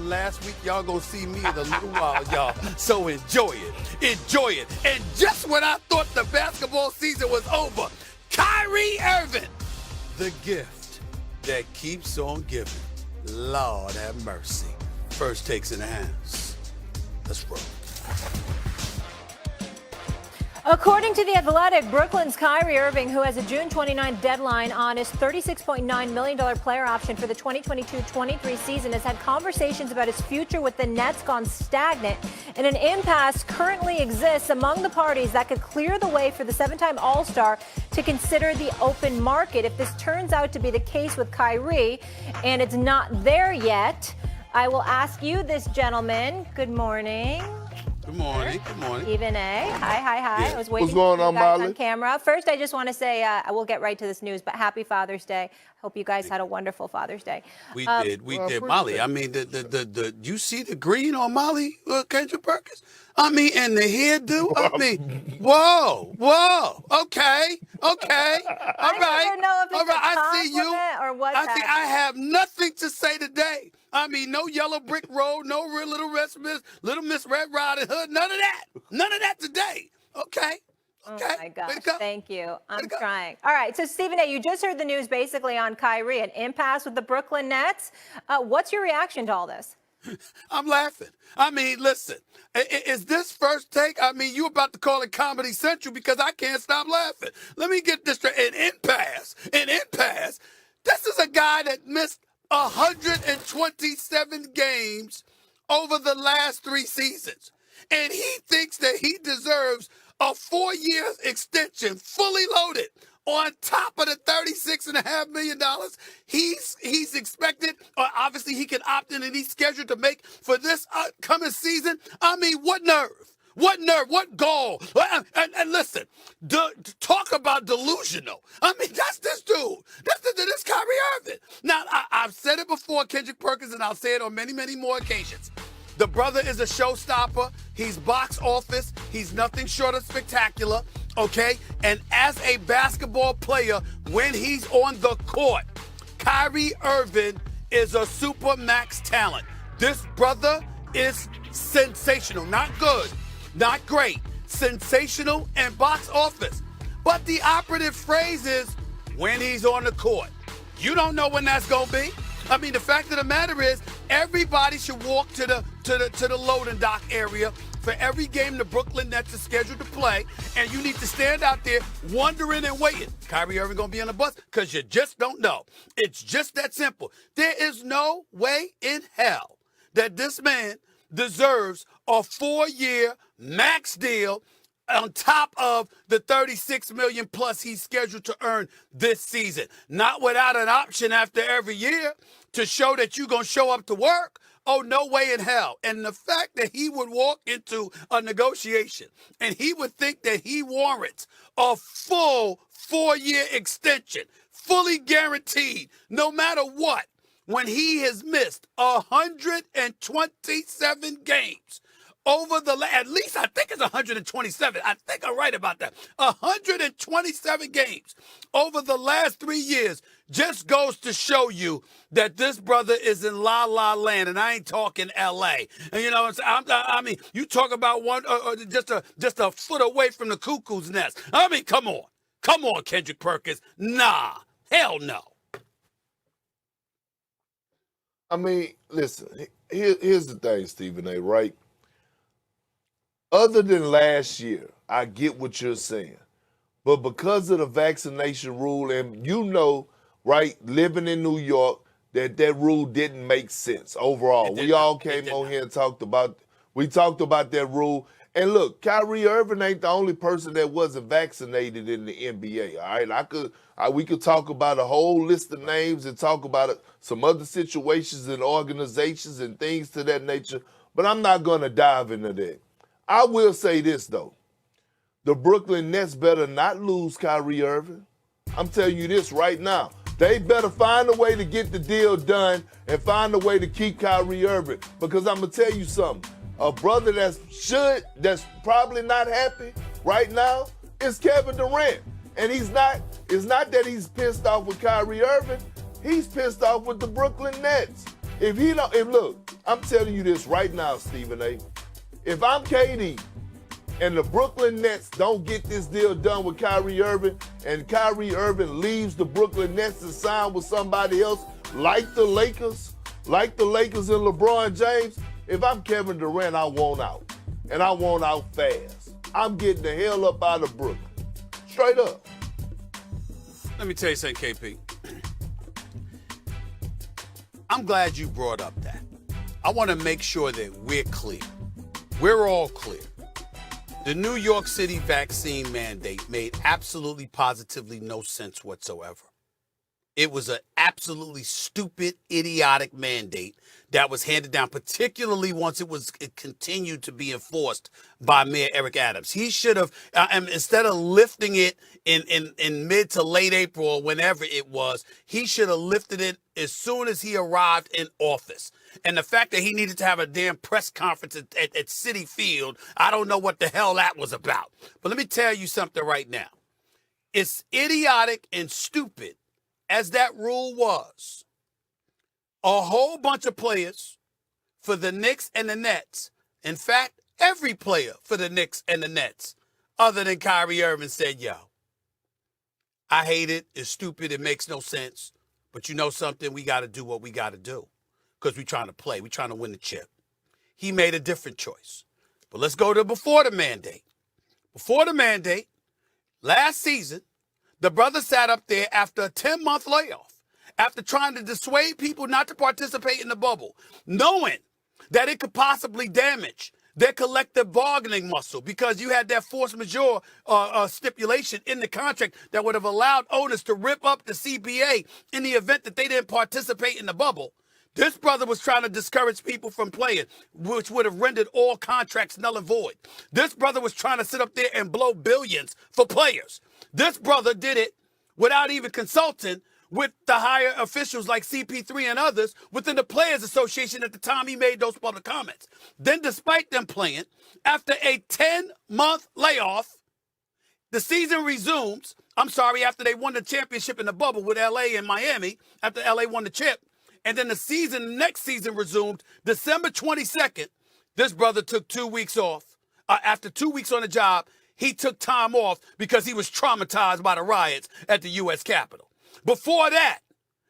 last week. Y'all gonna see me in a little while, y'all. So enjoy it. Enjoy it. And just when I thought the basketball season was over, Kyrie Irving, the gift that keeps on giving. Lord have mercy. First takes in the house. Let's roll. According to The Athletic, Brooklyn's Kyrie Irving, who has a June 29th deadline on his $36.9 million player option for the 2022-23 season, has had conversations about his future with the Nets gone stagnant, and an impasse currently exists among the parties that could clear the way for the seven-time All-Star to consider the open market. If this turns out to be the case with Kyrie, and it's not there yet, I will ask you this, gentleman. Good morning. Good morning. Good morning. Stephen A. Hi. Yeah. I was waiting What's going for you on, guys Molly? on camera. First, I just want to say I will get right to this news, but happy Father's Day. Hope you guys had a wonderful Father's Day. We did, Molly. I mean, the you see the green on Molly Kendrick Perkins? I mean, and the hairdo. I mean, whoa, okay, all right, I don't know if it's all right. a I see you. compliment or what's I have nothing to say today. I mean, no yellow brick road, no real little Miss Red Riding Hood, none of that today. Okay. Oh my gosh, thank you. I'm trying. All right, so Stephen A., you just heard the news basically on Kyrie, an impasse with the Brooklyn Nets. What's your reaction to all this? I'm laughing. I mean, listen, is this first take? I mean, you about to call it Comedy Central because I can't stop laughing. Let me get this straight. An impasse. This is a guy that missed 127 games over the last 3 seasons. And he thinks that he deserves a 4-year extension, fully loaded, on top of the $36.5 million he's expected, or obviously he can opt in and he's scheduled to make for this upcoming season. I mean, what nerve? What gall? And listen, talk about delusional. I mean, that's this dude. This Kyrie Irving. Now, I've said it before, Kendrick Perkins, and I'll say it on many, many more occasions. The brother is a showstopper. He's box office. He's nothing short of spectacular, okay? And as a basketball player, when he's on the court, Kyrie Irving is a super max talent. This brother is sensational. Not good, not great. Sensational and box office. But the operative phrase is when he's on the court. You don't know when that's going to be. I mean, the fact of the matter is, everybody should walk to the loading dock area for every game the Brooklyn Nets are scheduled to play, and you need to stand out there wondering and waiting. Kyrie Irving gonna be on the bus? Because you just don't know. It's just that simple. There is no way in hell that this man deserves a 4-year max deal on top of the $36 million plus he's scheduled to earn this season. Not without an option after every year to show that you're going to show up to work. Oh, no way in hell. And the fact that he would walk into a negotiation and he would think that he warrants a full 4-year extension, fully guaranteed, no matter what, when he has missed 127 games over at least I think it's 127. I think I'm right about that. 127 games over the last 3 years just goes to show you that this brother is in la la land, and I ain't talking L.A. And you know what I'm saying? I mean, you talk about one just a foot away from the cuckoo's nest. I mean, come on, Kendrick Perkins. Nah, hell no. I mean, listen, here's the thing, Stephen A., right? Other than last year, I get what you're saying. But because of the vaccination rule, and you know, right, living in New York, that rule didn't make sense overall. We all came on here and talked about that rule. And look, Kyrie Irving ain't the only person that wasn't vaccinated in the NBA, all right? We could talk about a whole list of names and talk about some other situations and organizations and things to that nature, but I'm not going to dive into that. I will say this, though. The Brooklyn Nets better not lose Kyrie Irving. I'm telling you this right now. They better find a way to get the deal done and find a way to keep Kyrie Irving. Because I'm going to tell you something. A brother that's probably not happy right now is Kevin Durant. And it's not that he's pissed off with Kyrie Irving. He's pissed off with the Brooklyn Nets. If he don't, if look, I'm telling you this right now, Stephen A. If I'm KD and the Brooklyn Nets don't get this deal done with Kyrie Irving, and Kyrie Irving leaves the Brooklyn Nets to sign with somebody else, like the Lakers and LeBron James, if I'm Kevin Durant, I want out. And I want out fast. I'm getting the hell up out of Brooklyn. Straight up. Let me tell you something, KP. I'm glad you brought up that. I want to make sure that we're clear. We're all clear. The New York City vaccine mandate made absolutely positively no sense whatsoever. It was an absolutely stupid, idiotic mandate that was handed down, particularly once it continued to be enforced by Mayor Eric Adams. He should have, instead of lifting it in mid to late April or whenever it was, he should have lifted it as soon as he arrived in office. And the fact that he needed to have a damn press conference at Citi Field, I don't know what the hell that was about. But let me tell you something right now. It's idiotic and stupid as that rule was. A whole bunch of players for the Knicks and the Nets, in fact, every player for the Knicks and the Nets, other than Kyrie Irving, said, yo, I hate it. It's stupid. It makes no sense. But you know something? We got to do what we got to do because we're trying to play. We're trying to win the chip. He made a different choice. But let's go to before the mandate. Before the mandate, last season, the brother sat up there after a 10-month layoff, after trying to dissuade people not to participate in the bubble, knowing that it could possibly damage their collective bargaining muscle because you had that force majeure stipulation in the contract that would have allowed owners to rip up the CBA in the event that they didn't participate in the bubble. This brother was trying to discourage people from playing, which would have rendered all contracts null and void. This brother was trying to sit up there and blow billions for players. This brother did it without even consulting with the higher officials like CP3 and others within the Players Association at the time he made those public comments. Then despite them playing, after a 10-month layoff, the season resumes. After they won the championship in the bubble with LA and Miami, after LA won the chip. And then the next season resumed December 22nd. This brother took 2 weeks off. After 2 weeks on the job, he took time off because he was traumatized by the riots at the U.S. Capitol. Before that,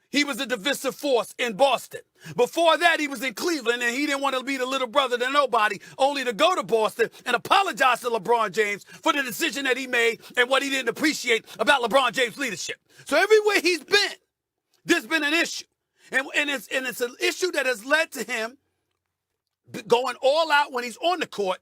he was a divisive force in Boston. Before that, he was in Cleveland, and he didn't want to be the little brother to nobody, only to go to Boston and apologize to LeBron James for the decision that he made and what he didn't appreciate about LeBron James' leadership. So everywhere he's been, there's been an issue. And it's an issue that has led to him going all out when he's on the court,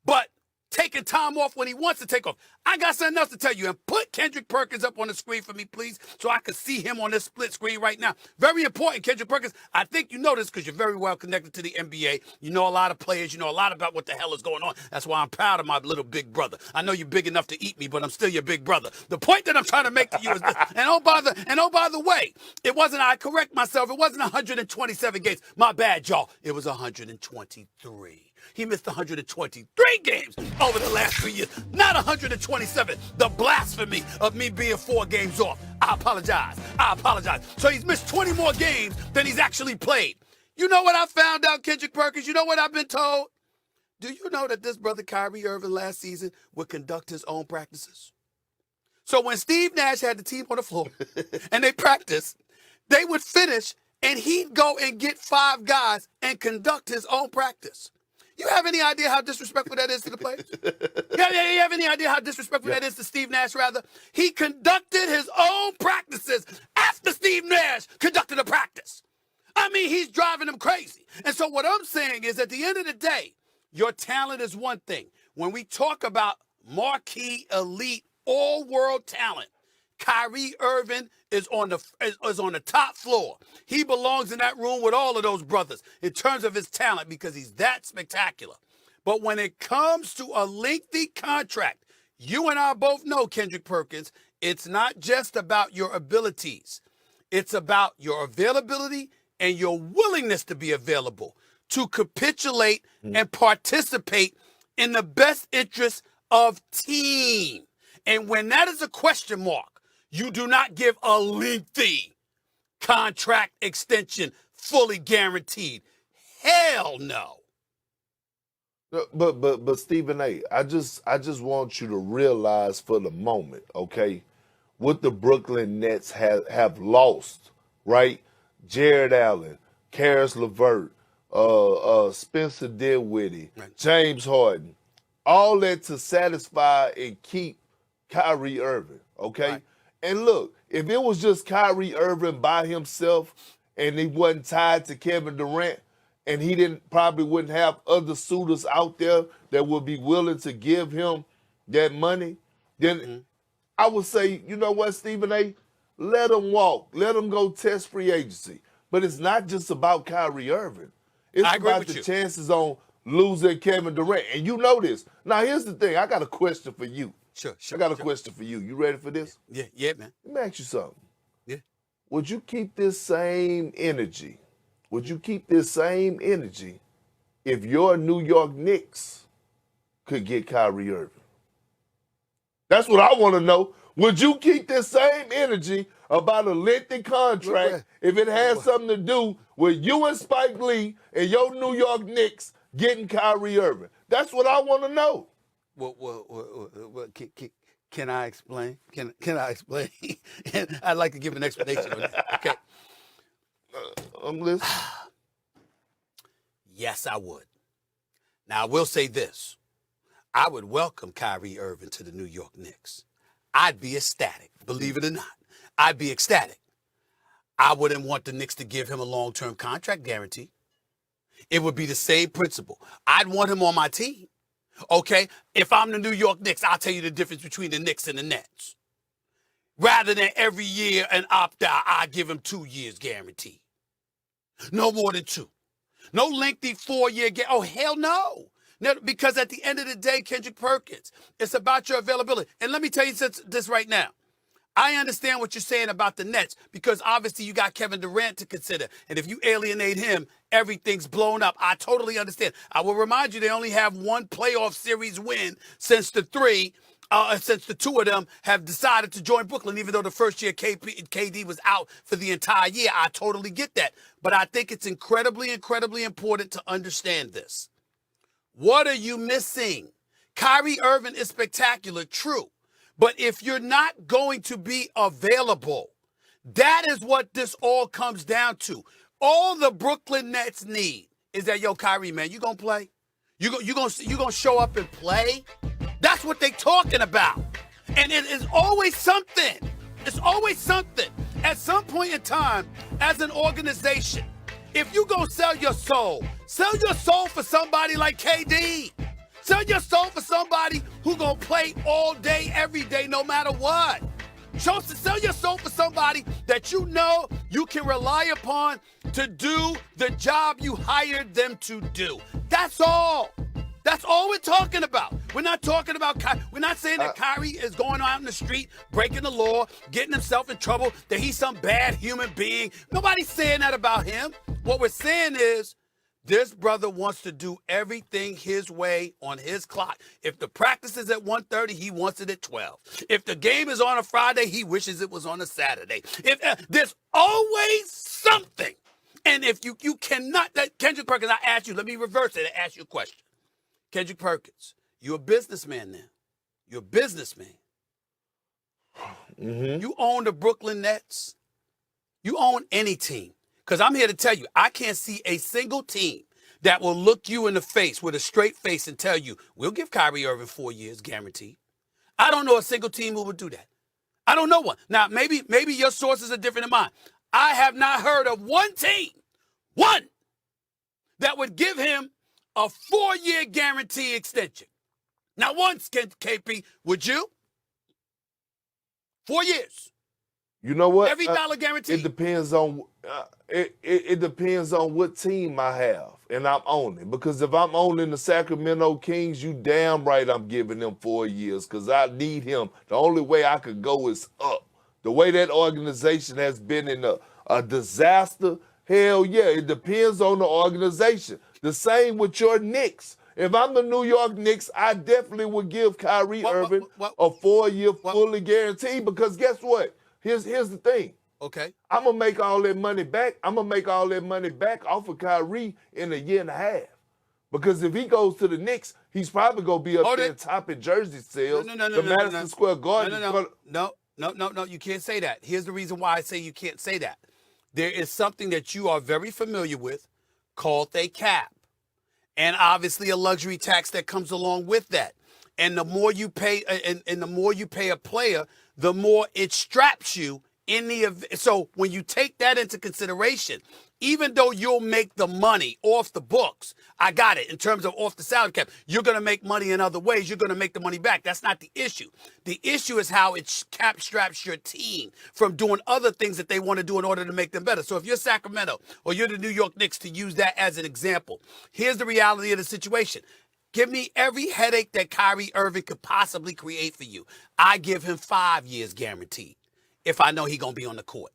but taking time off when he wants to take off. I got something else to tell you. And put Kendrick Perkins up on the screen for me, please, so I can see him on this split screen right now. Very important, Kendrick Perkins. I think you know this because you're very well connected to the NBA. You know a lot of players. You know a lot about what the hell is going on. That's why I'm proud of my little big brother. I know you're big enough to eat me, but I'm still your big brother. The point that I'm trying to make to you is this. And oh, by the way, I correct myself. It wasn't 127 games. My bad, y'all. It was 123. He missed 123 games over the last 3 years, not 127. The blasphemy of me being 4 games off. I apologize. So he's missed 20 more games than he's actually played. You know what I found out, Kendrick Perkins? You know what I've been told? Do you know that this brother Kyrie Irving last season would conduct his own practices? So when Steve Nash had the team on the floor and they practiced, they would finish and he'd go and get 5 guys and conduct his own practice. You have any idea how disrespectful that is to the players? You have any idea how disrespectful that is to Steve Nash, rather? He conducted his own practices after Steve Nash conducted a practice. I mean, he's driving them crazy. And so what I'm saying is, at the end of the day, your talent is one thing. When we talk about marquee, elite, all-world talent, Kyrie Irving is on the top floor. He belongs in that room with all of those brothers in terms of his talent because he's that spectacular. But when it comes to a lengthy contract, you and I both know, Kendrick Perkins, it's not just about your abilities. It's about your availability and your willingness to be available, to capitulate and participate in the best interest of team. And when that is a question mark, you do not give a lengthy contract extension fully guaranteed. Hell no. But Stephen A, I just want you to realize for the moment, okay, what the Brooklyn Nets have lost, right? Jared Allen, Karis LeVert, Spencer Dinwiddie, Right. James Harden, all that to satisfy and keep Kyrie Irving, okay? Right. And look, if it was just Kyrie Irving by himself and he wasn't tied to Kevin Durant, and he probably wouldn't have other suitors out there that would be willing to give him that money, then I would say, you know what, Stephen A, let him walk. Let him go test free agency. But it's not just about Kyrie Irving. It's I agree about with the you. chances on losing Kevin Durant. And you know this. Now, here's the thing. I got a question for you. Sure. I got a question for you. You ready for this? Yeah, man. Let me ask you something. Yeah. Would you keep this same energy? Would you keep this same energy if your New York Knicks could get Kyrie Irving? That's what I want to know. Would you keep this same energy about a lengthy contract if it has something to do with you and Spike Lee and your New York Knicks getting Kyrie Irving? That's what I want to know. Well, can I explain? Can I explain? I'd like to give an explanation on that. Okay. I'm listening. Yes, I would. Now, I will say this. I would welcome Kyrie Irving to the New York Knicks. I'd be ecstatic, believe it or not. I'd be ecstatic. I wouldn't want the Knicks to give him a long-term contract guarantee. It would be the same principle. I'd want him on my team. Okay? If I'm the New York Knicks, I'll tell you the difference between the Knicks and the Nets. Rather than every year an opt-out, I give him 2 years guarantee. No more than 2. No lengthy 4-year guarantee. Oh, hell no. No. Because at the end of the day, Kendrick Perkins, it's about your availability. And let me tell you this right now. I understand what you're saying about the Nets because obviously you got Kevin Durant to consider. And if you alienate him, everything's blown up. I totally understand. I will remind you they only have 1 playoff series win since the 2 of them have decided to join Brooklyn, even though the first year KD was out for the entire year. I totally get that. But I think it's incredibly, incredibly important to understand this. What are you missing? Kyrie Irving is spectacular, true. But if you're not going to be available, that is what this all comes down to. All the Brooklyn Nets need is that, yo, Kyrie, man, you gonna play? You gonna show up and play? That's what they talking about. And it is always something. It's always something. At some point in time, as an organization, if you gonna sell your soul for somebody like KD. Sell your soul for somebody who gonna play all day, every day, no matter what. Sell your soul for somebody that you know you can rely upon to do the job you hired them to do. That's all. That's all we're talking about. We're not talking about we're not saying that Kyrie is going out in the street, breaking the law, getting himself in trouble, that he's some bad human being. Nobody's saying that about him. What we're saying is, this brother wants to do everything his way on his clock. If the practice is at 1:30, he wants it at 12. If the game is on a Friday, he wishes it was on a Saturday. If there's always something. And if you cannot, Kendrick Perkins, I ask you, let me reverse it and ask you a question. Kendrick Perkins, you're a businessman now. You're a businessman. Mm-hmm. You own the Brooklyn Nets. You own any team. Because I'm here to tell you, I can't see a single team that will look you in the face with a straight face and tell you, we'll give Kyrie Irving 4 years guaranteed. I don't know a single team who would do that. I don't know one. Now, maybe your sources are different than mine. I have not heard of one team, that would give him a 4-year guarantee extension. Now, once, KP, would you? 4 years. You know what? Every dollar guaranteed. It depends on it depends on what team I have and I'm owning. Because if I'm owning the Sacramento Kings, you damn right I'm giving them 4 years because I need him. The only way I could go is up. The way that organization has been in a disaster, hell yeah, it depends on the organization. The same with your Knicks. If I'm the New York Knicks, I definitely would give Kyrie Irving a 4-year fully guaranteed because guess what? Here's the thing. Okay. I'm gonna make all that money back. I'm gonna make all that money back off of Kyrie in a year and a half. Because if he goes to the Knicks, he's probably gonna be up Hold there it. top in jersey No, sales. no, no, no, The no, no, Madison no. Square Garden is No, gonna. no, no, no, no, no. You can't say that. Here's the reason why I say you can't say that. There is something that you are very familiar with called a cap. And obviously a luxury tax that comes along with that. And the more you pay, and the more you pay a player, the more it straps you in the event. So when you take that into consideration, even though you'll make the money off the books, I got it, in terms of off the salary cap, you're going to make money in other ways. You're going to make the money back. That's not the issue. The issue is how it cap straps your team from doing other things that they want to do in order to make them better. So if you're Sacramento or you're the New York Knicks, to use that as an example, here's the reality of the situation. Give me every headache that Kyrie Irving could possibly create for you. I give him 5 years guaranteed if I know he's going to be on the court.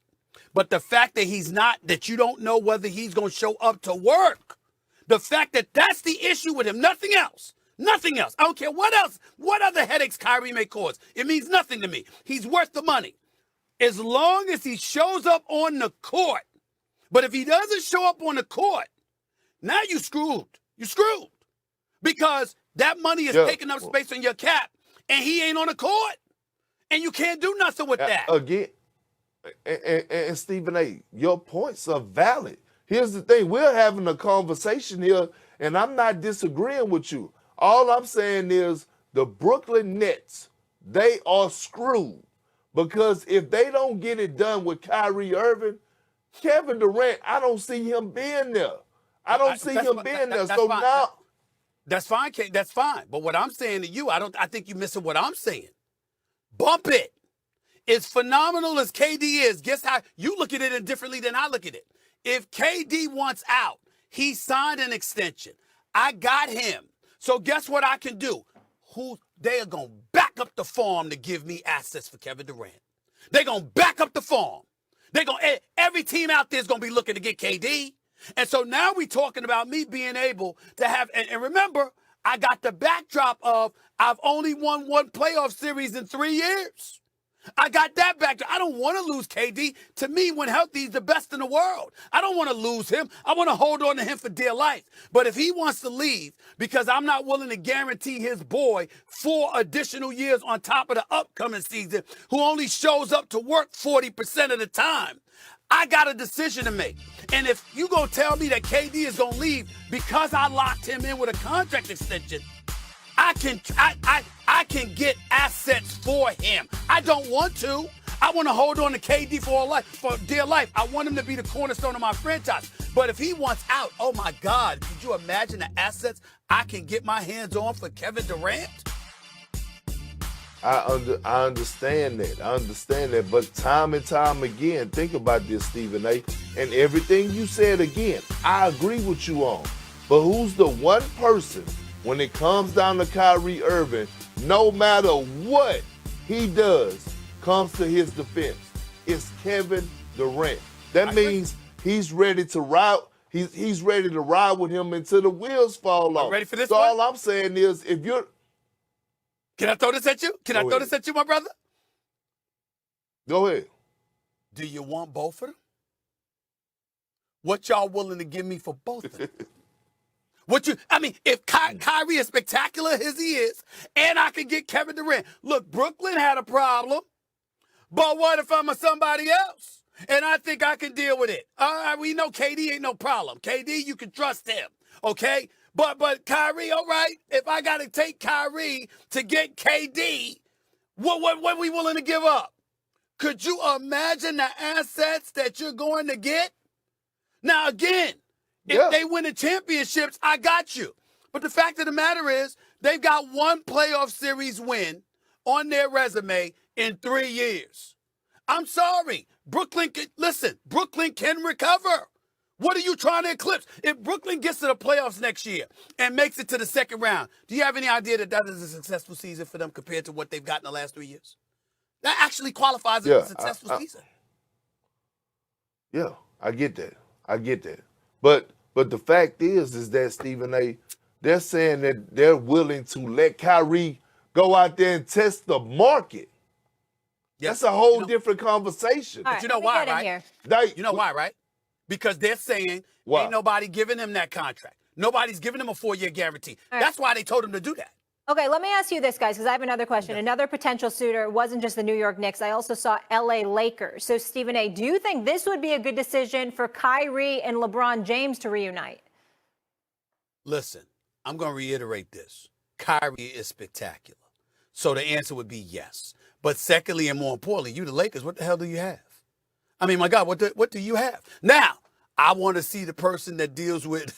But the fact that he's not, that you don't know whether he's going to show up to work, the fact that that's the issue with him, nothing else. Nothing else. I don't care what else, what other headaches Kyrie may cause. It means nothing to me. He's worth the money. As long as he shows up on the court. But if he doesn't show up on the court, now you screwed. You're screwed. Because that money is taking up space on your cap, and he ain't on the court. And you can't do nothing with that. Again, and Stephen A., your points are valid. Here's the thing. We're having a conversation here, and I'm not disagreeing with you. All I'm saying is the Brooklyn Nets, they are screwed. Because if they don't get it done with Kyrie Irving, Kevin Durant, I don't see him being there. I don't see him being there. So now... That's fine, Kate. That's fine. But what I'm saying to you, I think you're missing what I'm saying. Bump it. As phenomenal as KD is, guess how you look at it differently than I look at it. If KD wants out, he signed an extension. I got him. So guess what I can do? They are going to back up the farm to give me assets for Kevin Durant. They're going to back up the farm. Every team out there is going to be looking to get KD. And so now we're talking about me being able to have, and remember, I got the backdrop of I've only won one playoff series in 3 years. I got that backdrop. I don't want to lose KD. To me, when healthy, he's the best in the world. I don't want to lose him. I want to hold on to him for dear life. But if he wants to leave because I'm not willing to guarantee his boy 4 additional years on top of the upcoming season, who only shows up to work 40% of the time, I got a decision to make. And if you gonna tell me that KD is gonna leave because I locked him in with a contract extension, I can get assets for him. I don't want to. I want to hold on to KD for dear life. I want him to be the cornerstone of my franchise. But if he wants out, oh my God, could you imagine the assets I can get my hands on for Kevin Durant? I understand that. I understand that. But time and time again, think about this, Stephen A. And everything you said again, I agree with you on. But who's the one person when it comes down to Kyrie Irving, no matter what he does, comes to his defense? It's Kevin Durant. That means he's ready to ride. He's ready to ride with him until the wheels fall off. Ready for this so one? all I'm saying is, if you're... Can I throw this at you? Can I throw this at you, my brother? Go ahead. Do you want both of them? What y'all willing to give me for both of them? If Kyrie is spectacular as he is, and I can get Kevin Durant. Look, Brooklyn had a problem, but what if I'm somebody else? And I think I can deal with it. We know KD ain't no problem. KD, you can trust him, okay? But Kyrie, all right, if I got to take Kyrie to get KD, what we willing to give up? Could you imagine the assets that you're going to get? Now, again, if they win the championships, I got you. But the fact of the matter is, they've got one playoff series win on their resume in 3 years. I'm sorry. Brooklyn can recover. What are you trying to eclipse? If Brooklyn gets to the playoffs next year and makes it to the second round, do you have any idea that is a successful season for them compared to what they've got in the last 3 years? That actually qualifies as a successful season. Yeah, I get that. But the fact is that, Stephen A., they're saying that they're willing to let Kyrie go out there and test the market. That's a whole different conversation. All But you know let me why, get in right? here. Like, You know why, right? Because they're saying Why? ain't nobody giving him that contract. Nobody's giving him a 4-year guarantee. All right. That's why they told him to do that. Okay, let me ask you this, guys, because I have another question. Another potential suitor wasn't just the New York Knicks. I also saw LA Lakers. So, Stephen A., do you think this would be a good decision for Kyrie and LeBron James to reunite? Listen, I'm going to reiterate this. Kyrie is spectacular. So the answer would be yes. But secondly, and more importantly, you the Lakers, what the hell do you have? I mean, my God, what do you have? Now, I want to see the person that deals with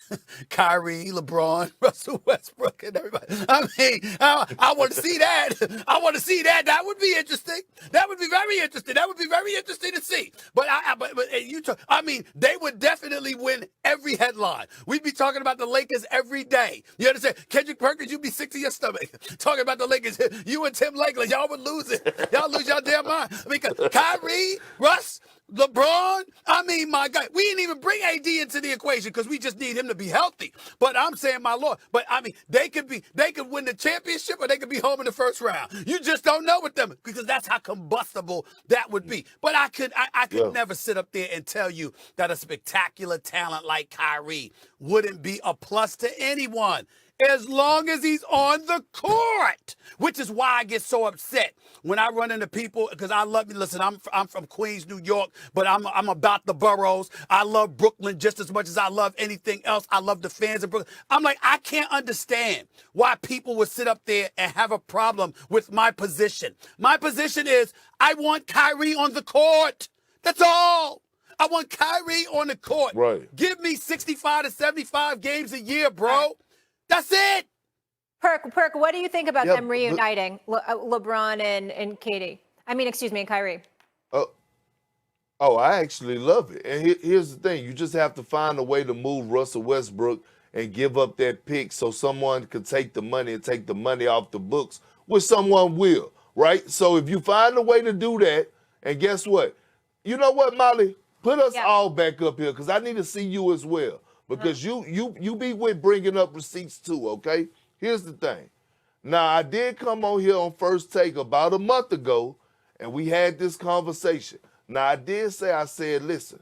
Kyrie, LeBron, Russell Westbrook, and everybody. I mean, I want to see that. I want to see that. That would be interesting. That would be very interesting. That would be very interesting to see. But I mean, they would definitely win every headline. We'd be talking about the Lakers every day. You understand? Kendrick Perkins, you'd be sick to your stomach talking about the Lakers. You and Tim Lakers, y'all would lose it. Y'all lose your damn mind. Because Kyrie, Russ, LeBron, I mean, my God, we didn't even bring AD into the equation because we just need him to be healthy. But I'm saying, my Lord, but I mean, they could win the championship or they could be home in the first round. You just don't know with them because that's how combustible that would be. But I could never sit up there and tell you that a spectacular talent like Kyrie wouldn't be a plus to anyone. As long as he's on the court, which is why I get so upset when I run into people, because I love you. Listen, I'm from Queens, New York, but I'm about the boroughs. I love Brooklyn just as much as I love anything else. I love the fans of Brooklyn. I'm like, I can't understand why people would sit up there and have a problem with my position. My position is I want Kyrie on the court. That's all. I want Kyrie on the court. Right. Give me 65 to 75 games a year, bro. That's it. Perk, what do you think about them reuniting LeBron and Katie? I mean, excuse me, and Kyrie. I actually love it. And here's the thing. You just have to find a way to move Russell Westbrook and give up that pick so someone could take the money and take the money off the books, which someone will, right? So if you find a way to do that, and guess what? You know what, Molly? Put us all back up here because I need to see you as well. Because you be with bringing up receipts too, okay? Here's the thing. Now, I did come on here on First Take about a month ago, and we had this conversation. Now, I said, listen,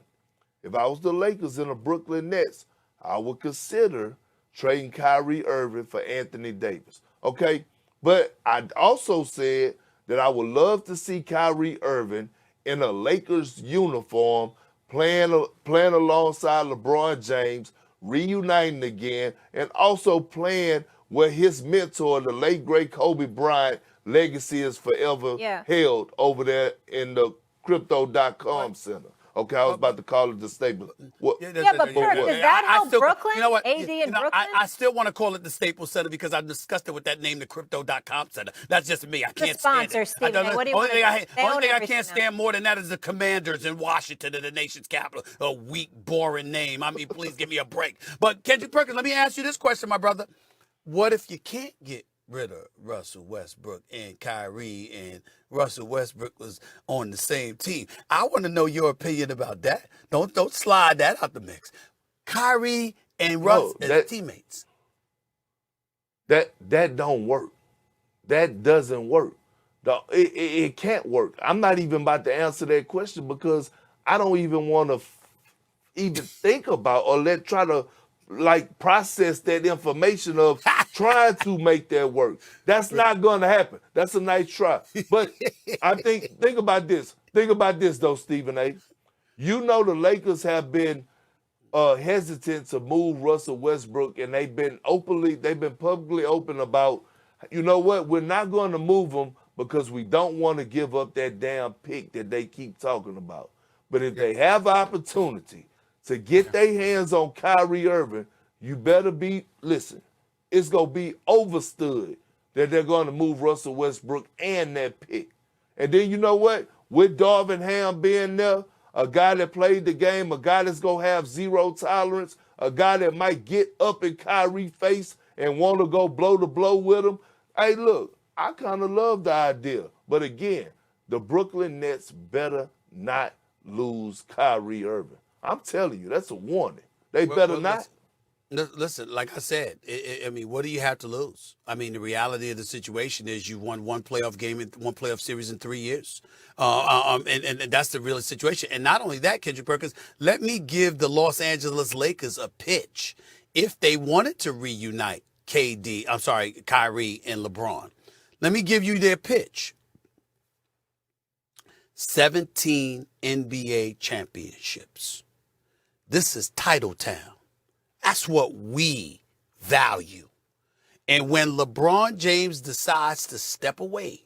if I was the Lakers and the Brooklyn Nets, I would consider trading Kyrie Irving for Anthony Davis, okay? But I also said that I would love to see Kyrie Irving in a Lakers uniform playing alongside LeBron James, reuniting again, and also playing where his mentor, the late, great Kobe Bryant, legacy is forever held over there in the Crypto.com Center. Okay, I was about to call it the Staples. But Perk, does that help Brooklyn? You know what? AD in Brooklyn? I still want to call it the Staples Center because I'm disgusted with that name, the Crypto.com Center. That's just me. I can't stand it. Stephen, what do you only thing I can't now. stand more than that is the Commanders in Washington, in the nation's capital. A weak, boring name. I mean, please give me a break. But Kendrick Perkins, let me ask you this question, my brother. What if you can't get rid of Russell Westbrook and Kyrie and Russell Westbrook was on the same team? I want to know your opinion about that. Don't slide that out the mix. Kyrie and Russ as teammates. That don't work. That doesn't work. It can't work. I'm not even about to answer that question because I don't even want to even think about or try to process that information of trying to make that work. That's not going to happen. That's a nice try. But I think about this. Think about this, though, Stephen A. You know the Lakers have been hesitant to move Russell Westbrook, and they've been publicly open about, you know what, we're not going to move him because we don't want to give up that damn pick that they keep talking about. But if they have opportunity to get their hands on Kyrie Irving, you better listen, it's going to be overstood that they're going to move Russell Westbrook and that pick. And then you know what? With Darvin Ham being there, a guy that played the game, a guy that's going to have zero tolerance, a guy that might get up in Kyrie's face and want to go blow to blow with him. Hey, look, I kind of love the idea. But again, the Brooklyn Nets better not lose Kyrie Irving. I'm telling you, that's a warning. They better not. Listen, like I said, I mean, what do you have to lose? I mean, the reality of the situation is you won one playoff game and one playoff series in 3 years. And that's the real situation. And not only that, Kendrick Perkins, let me give the Los Angeles Lakers a pitch. If they wanted to reunite Kyrie and LeBron, let me give you their pitch. 17 NBA championships. This is title town. That's what we value. And when LeBron James decides to step away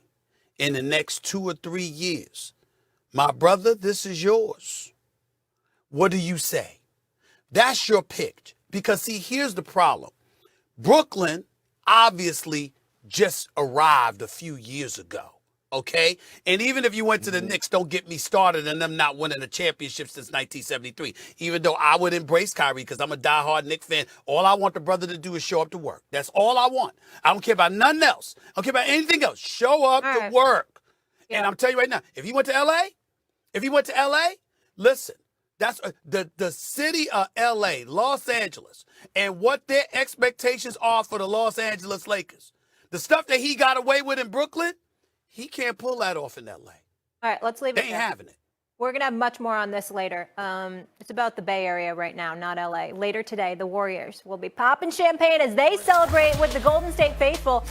in the next 2 or 3 years, my brother, this is yours. What do you say? That's your pick. Because, see, here's the problem. Brooklyn obviously just arrived a few years ago. Okay? And even if you went to the Knicks, don't get me started on them not winning a championship since 1973. Even though I would embrace Kyrie because I'm a diehard Knicks fan, all I want the brother to do is show up to work. That's all I want. I don't care about nothing else. I don't care about anything else. Show up to work. Yeah. And I'm telling you right now, if he went to L.A., listen, that's the city of L.A., Los Angeles, and what their expectations are for the Los Angeles Lakers. The stuff that he got away with in Brooklyn, he can't pull that off in L.A. All right, let's leave it there. They ain't having it. We're going to have much more on this later. It's about the Bay Area right now, not L.A. Later today, the Warriors will be popping champagne as they celebrate with the Golden State faithful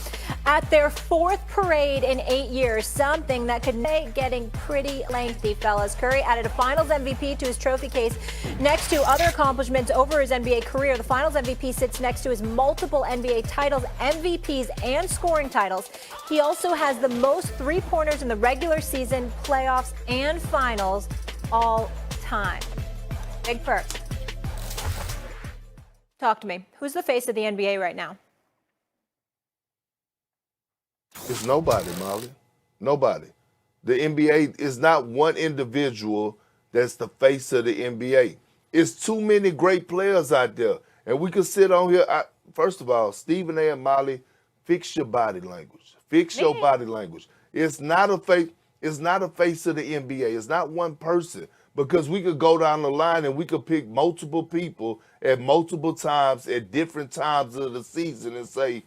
at their 4th parade in 8 years, something that could make getting pretty lengthy, fellas. Curry added a Finals MVP to his trophy case next to other accomplishments over his NBA career. The Finals MVP sits next to his multiple NBA titles, MVPs, and scoring titles. He also has the most three-pointers in the regular season, playoffs, and finals all time. Big Perk. Talk to me. Who's the face of the NBA right now? It's nobody, Molly. Nobody. The NBA is not one individual that's the face of the NBA. It's too many great players out there. And we could sit on here. First of all, Stephen A. and Molly, fix your body language. Fix your body language. It's not a face. It's not a face of the NBA. It's not one person, because we could go down the line and we could pick multiple people at multiple times at different times of the season and say,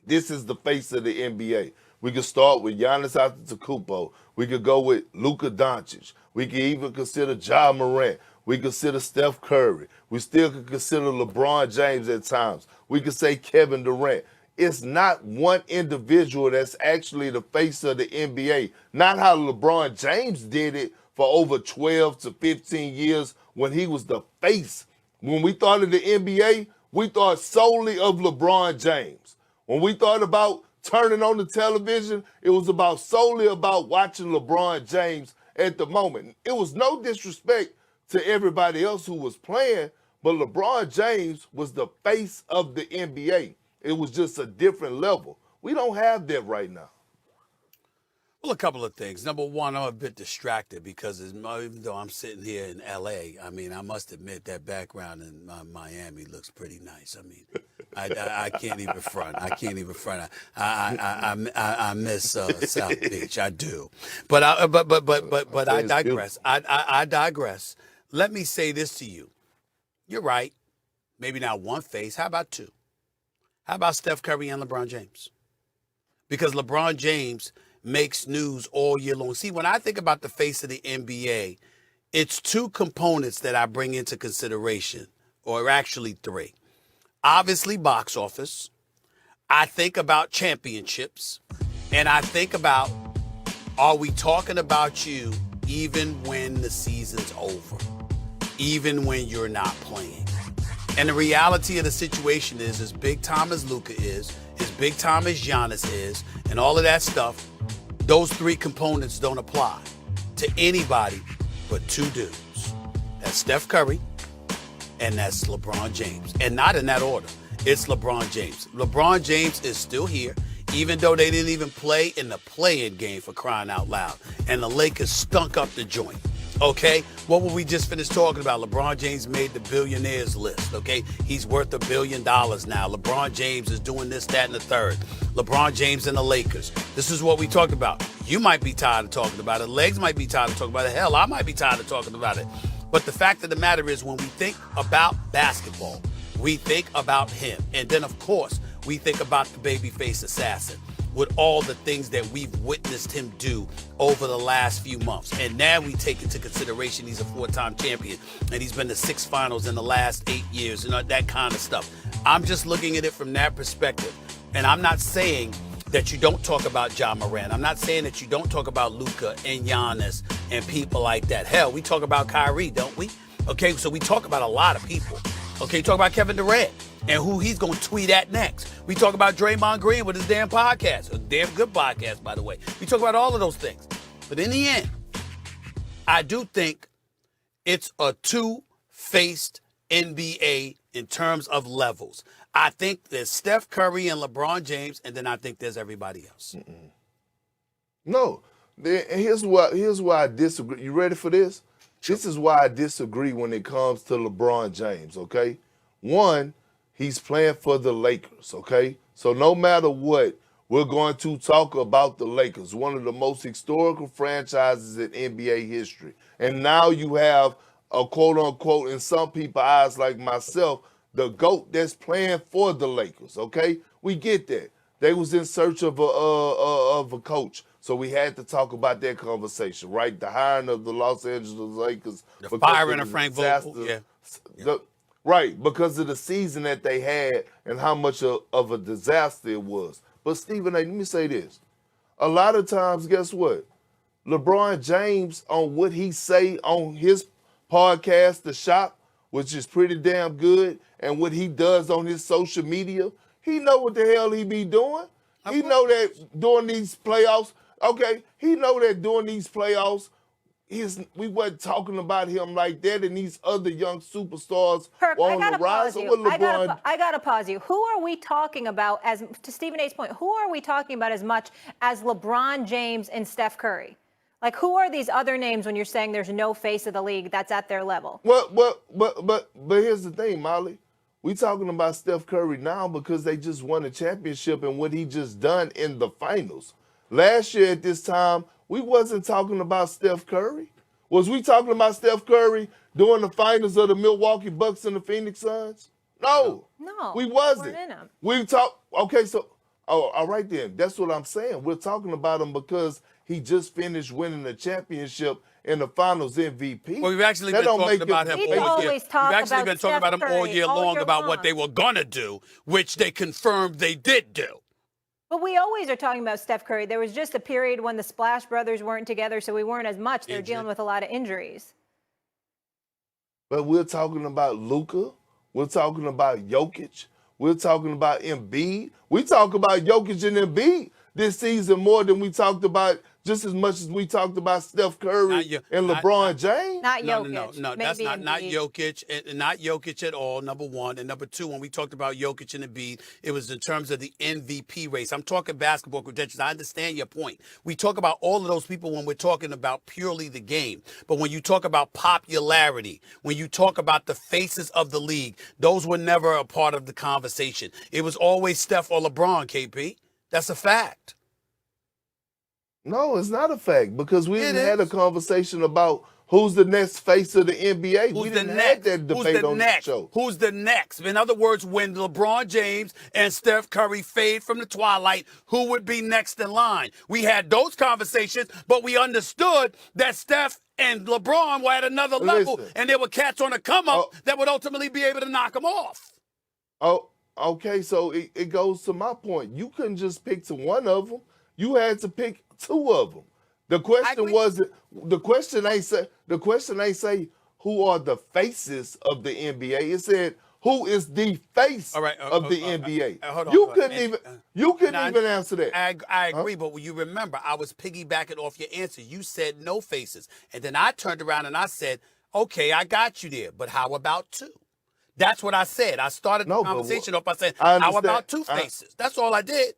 this is the face of the NBA. We could start with Giannis Antetokounmpo. We could go with Luka Doncic. We could even consider Ja Morant. We consider Steph Curry. We still could consider LeBron James at times. We could say Kevin Durant. It's not one individual that's actually the face of the NBA. Not how LeBron James did it for over 12 to 15 years when he was the face. When we thought of the NBA, we thought solely of LeBron James. When we thought about turning on the television, it was solely about watching LeBron James at the moment. It was no disrespect to everybody else who was playing, but LeBron James was the face of the NBA. It was just a different level. We don't have that right now. Well, a couple of things. Number one, I'm a bit distracted because even though I'm sitting here in L.A., I mean, I must admit that background in Miami looks pretty nice. I mean, I can't even front. I can't even front. I miss South Beach. I do. But I digress. I digress. Let me say this to you. You're right. Maybe not one face. How about two? How about Steph Curry and LeBron James? Because LeBron James makes news all year long. See, when I think about the face of the NBA, it's two components that I bring into consideration, or actually three. Obviously, box office. I think about championships. And I think about, are we talking about you even when the season's over? Even when you're not playing? And the reality of the situation is, as big time as Luka is, as big time as Giannis is, and all of that stuff, those three components don't apply to anybody but two dudes. That's Steph Curry, and that's LeBron James. And not in that order. It's LeBron James. LeBron James is still here, even though they didn't even play in the play-in game, for crying out loud. And the Lakers stunk up the joint. Okay, what were we just finished talking about? LeBron James made the billionaires list, okay? He's worth $1 billion now. LeBron James is doing this, that, and the third. LeBron James and the Lakers. This is what we talked about. You might be tired of talking about it. Legs might be tired of talking about it. Hell, I might be tired of talking about it. But the fact of the matter is, when we think about basketball, we think about him. And then, of course, we think about the babyface assassin with all the things that we've witnessed him do over the last few months. And now we take into consideration he's a 4-time champion and he's been to 6 finals in the last 8 years and that kind of stuff. I'm just looking at it from that perspective. And I'm not saying that you don't talk about Ja Morant. I'm not saying that you don't talk about Luka and Giannis and people like that. Hell, we talk about Kyrie, don't we? Okay, so we talk about a lot of people. Okay, talk about Kevin Durant and who he's going to tweet at next. We talk about Draymond Green with his damn podcast, a damn good podcast, by the way. We talk about all of those things. But in the end, I do think it's a two-faced NBA in terms of levels. I think there's Steph Curry and LeBron James, and then I think there's everybody else. No. Here's why I disagree. You ready for this? This is why I disagree when it comes to LeBron James, okay? One, he's playing for the Lakers, okay? So no matter what, we're going to talk about the Lakers, one of the most historical franchises in NBA history. And now you have a quote-unquote, in some people's eyes like myself, the GOAT that's playing for the Lakers, okay? We get that. They was in search of a coach. So we had to talk about that conversation, right? The hiring of the Los Angeles Lakers. The firing of Frank Vogel, Right, because of the season that they had and how much of a disaster it was. But Stephen A., let me say this. A lot of times, guess what? LeBron James, on what he say on his podcast, The Shop, which is pretty damn good, and what he does on his social media, he know what the hell he be doing. He know that during these playoffs, he know that during these playoffs, we wasn't talking about him like that, and these other young superstars Kirk, were on the rise. I gotta pause you. Who are we talking about, as to Stephen A's point, who are we talking about as much as LeBron James and Steph Curry? Like, who are these other names when you're saying there's no face of the league that's at their level? But here's the thing, Molly. We talking about Steph Curry now because they just won a championship and what he just done in the finals. Last year at this time, we wasn't talking about Steph Curry. Was we talking about Steph Curry during the finals of the Milwaukee Bucks and the Phoenix Suns? No, we wasn't. We talk. Okay, so all right then. That's what I'm saying. We're talking about him because he just finished winning the championship in the Finals MVP. Well, we've actually been talking about him all year. We've actually been talking about him all year long about what they were gonna do, which they confirmed they did do. But we always are talking about Steph Curry. There was just a period when the Splash Brothers weren't together, so we weren't as much. They're dealing with a lot of injuries. But we're talking about Luka. We're talking about Jokic. We're talking about Embiid. We talk about Jokic and Embiid this season more than we talked about, just as much as we talked about Steph Curry and LeBron James. Not Jokic. No, that's not Jokic, and not Jokic at all, number one. And number two, when we talked about Jokic and Embiid, it was in terms of the MVP race. I'm talking basketball credentials. I understand your point. We talk about all of those people when we're talking about purely the game. But when you talk about popularity, when you talk about the faces of the league, those were never a part of the conversation. It was always Steph or LeBron, KP. That's a fact. No, it's not a fact because we didn't had a conversation about who's the next face of the NBA. We didn't have that debate on the show. Who's the next? In other words, when LeBron James and Steph Curry fade from the twilight, who would be next in line? We had those conversations, but we understood that Steph and LeBron were at another level, and there were cats on the come-up that would ultimately be able to knock them off. Oh, okay, so it goes to my point. You couldn't just pick to one of them. You had to pick two of them. The question ain't say who are the faces of the NBA. It said who is the face of the NBA. You couldn't even answer that. I agree, but you remember I was piggybacking off your answer. You said no faces, and then I turned around and I said, "Okay, I got you there, but how about two?" That's what I said. I started the conversation off by saying, "How about two faces?" That's all I did.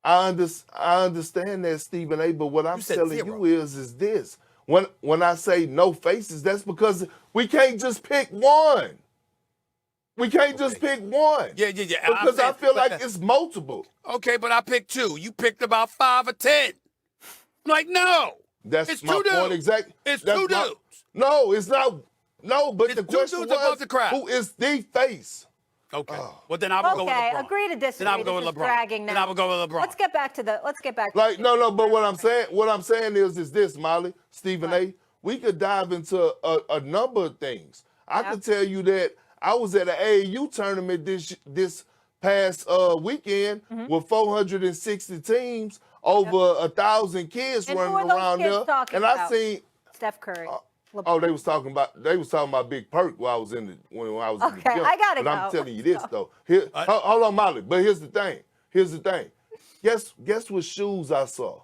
I understand that, Stephen A., but what I'm telling you is this. When I say no faces, that's because we can't just pick one. We can't just pick one. Yeah. Because I feel like it's multiple. Okay, but I picked two. You picked about 5 or 10. I'm like, no. That's my point exactly. It's two dudes. No, it's not. No, but the question was, who is the face? Okay. Well, then I would go with LeBron. Okay, agree to disagree. Then I would go with This is LeBron. dragging now. Then I would go with LeBron. Let's get back to the. Like no, but what I'm saying is this, Molly, Stephen A. We could dive into a number of things. I could tell you that I was at an AAU tournament this past weekend with 460 teams, over 1,000 kids And running who are those around kids there, talking and I about? seen. Steph Curry. Oh, they was talking about Big Perk while I was in the when I was in the Okay, gym. I gotta But I'm go. telling you this though. Hold on, Molly. But here's the thing. Guess what shoes I saw?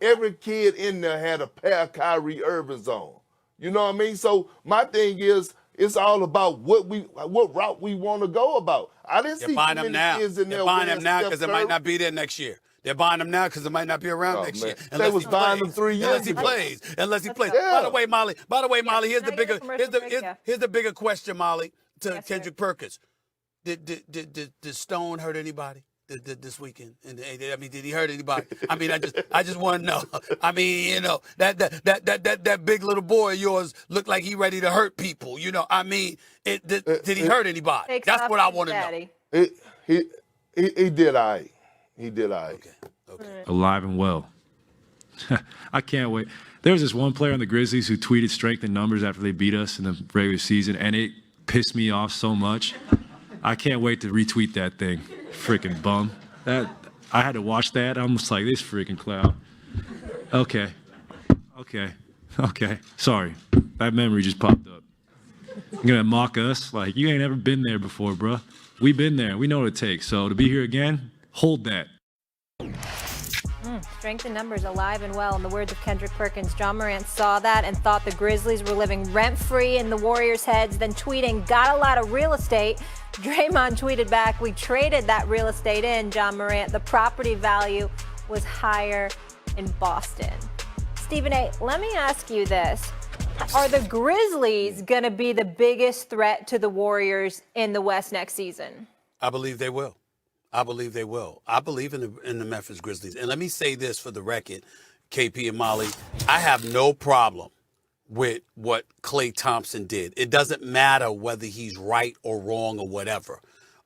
Every kid in there had a pair of Kyrie Irvings on. You know what I mean? So my thing is, it's all about what route we want to go about. I didn't They're see buying too them many now. kids in there. They're buying them now because because it might not be there next year. They're buying them now because it might not be around next year. They was buying them 3 years Unless he ago. plays. Yeah. By the way, Molly, here's Can I get a commercial break? here's the bigger question, Molly, to Yes, Kendrick sir. Perkins. Did Stone hurt anybody this weekend? I mean, did he hurt anybody? I mean, I just want to know. I mean, you know, that big little boy of yours looked like he ready to hurt people. You know, I mean, did he hurt anybody? Takes That's off what I his want to know. daddy. He did all right. He did all right. Okay. Alive and well. I can't wait. There was this one player on the Grizzlies who tweeted strength in numbers after they beat us in the regular season, and it pissed me off so much. I can't wait to retweet that thing. Freaking bum. I had to watch that. I'm just like, this freaking clown. Okay. Sorry. That memory just popped up. You're going to mock us? Like, you ain't ever been there before, bruh. We've been there. We know what it takes. So to be here again, hold that. Strength in numbers, alive and well. In the words of Kendrick Perkins, John Morant saw that and thought the Grizzlies were living rent-free in the Warriors' heads, then tweeting, got a lot of real estate. Draymond tweeted back, we traded that real estate in, John Morant. The property value was higher in Boston. Stephen A., let me ask you this. Are the Grizzlies going to be the biggest threat to the Warriors in the West next season? I believe they will. I believe in the Memphis Grizzlies. And let me say this for the record, KP and Molly, I have no problem with what Klay Thompson did. It doesn't matter whether he's right or wrong or whatever.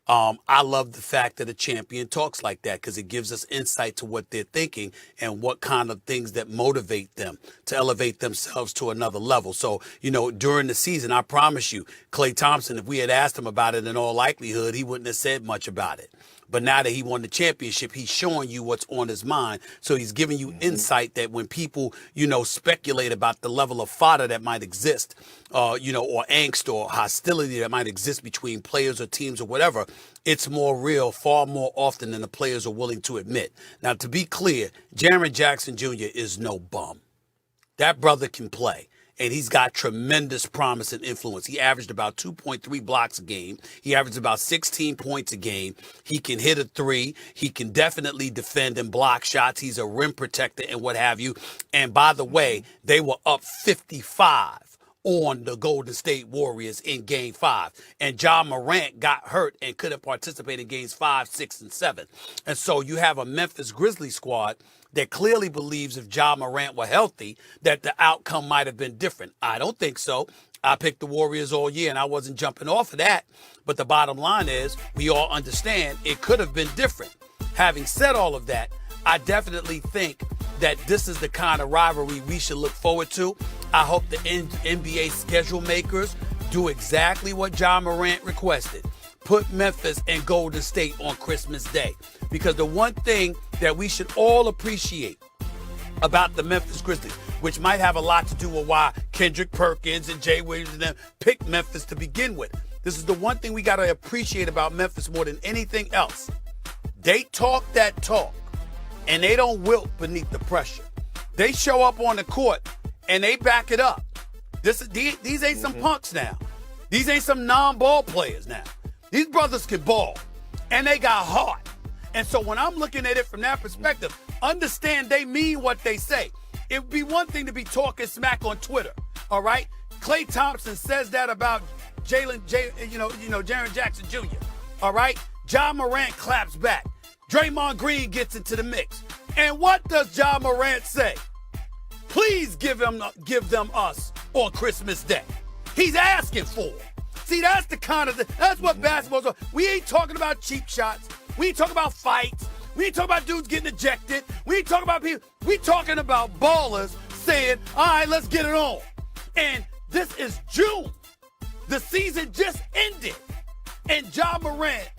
I love the fact that a champion talks like that because it gives us insight to what they're thinking and what kind of things that motivate them to elevate themselves to another level. So, you know, during the season, I promise you, Klay Thompson, if we had asked him about it, in all likelihood, he wouldn't have said much about it. But now that he won the championship, he's showing you what's on his mind. So he's giving you insight that when people, you know, speculate about the level of fodder that might exist, you know, or angst or hostility that might exist between players or teams or whatever, it's more real far more often than the players are willing to admit. Now, to be clear, Jaren Jackson Jr. is no bum. That brother can play. And he's got tremendous promise and influence. He averaged about 2.3 blocks a game. He averaged about 16 points a game. He can hit a three. He can definitely defend and block shots. He's a rim protector and what have you. And by the way, they were up 55 on the Golden State Warriors in Game 5. And Ja Morant got hurt and couldn't participate in Games 5, 6, and 7. And so you have a Memphis Grizzlies squad that clearly believes if Ja Morant were healthy, that the outcome might have been different. I don't think so. I picked the Warriors all year, and I wasn't jumping off of that. But the bottom line is, we all understand it could have been different. Having said all of that, I definitely think that this is the kind of rivalry we should look forward to. I hope the NBA schedule makers do exactly what Ja Morant requested. Put Memphis and Golden State on Christmas Day. Because the one thing that we should all appreciate about the Memphis Grizzlies, which might have a lot to do with why Kendrick Perkins and Jay Williams and them picked Memphis to begin with. This is the one thing we got to appreciate about Memphis more than anything else. They talk that talk, and they don't wilt beneath the pressure. They show up on the court, and they back it up. These ain't some punks now. These ain't some non-ball players now. These brothers can ball, and they got heart. And so when I'm looking at it from that perspective, understand they mean what they say. It would be one thing to be talking smack on Twitter, all right? Klay Thompson says that about Jaren Jackson Jr., all right? Ja Morant claps back. Draymond Green gets into the mix. And what does Ja Morant say? Please give them us on Christmas Day. He's asking for it. See, that's the kind of that's what basketball's about. We ain't talking about cheap shots. We ain't talking about fights. We ain't talking about dudes getting ejected. We ain't talking about people. We talking about ballers saying, all right, let's get it on. And this is June. The season just ended. And Ja Morant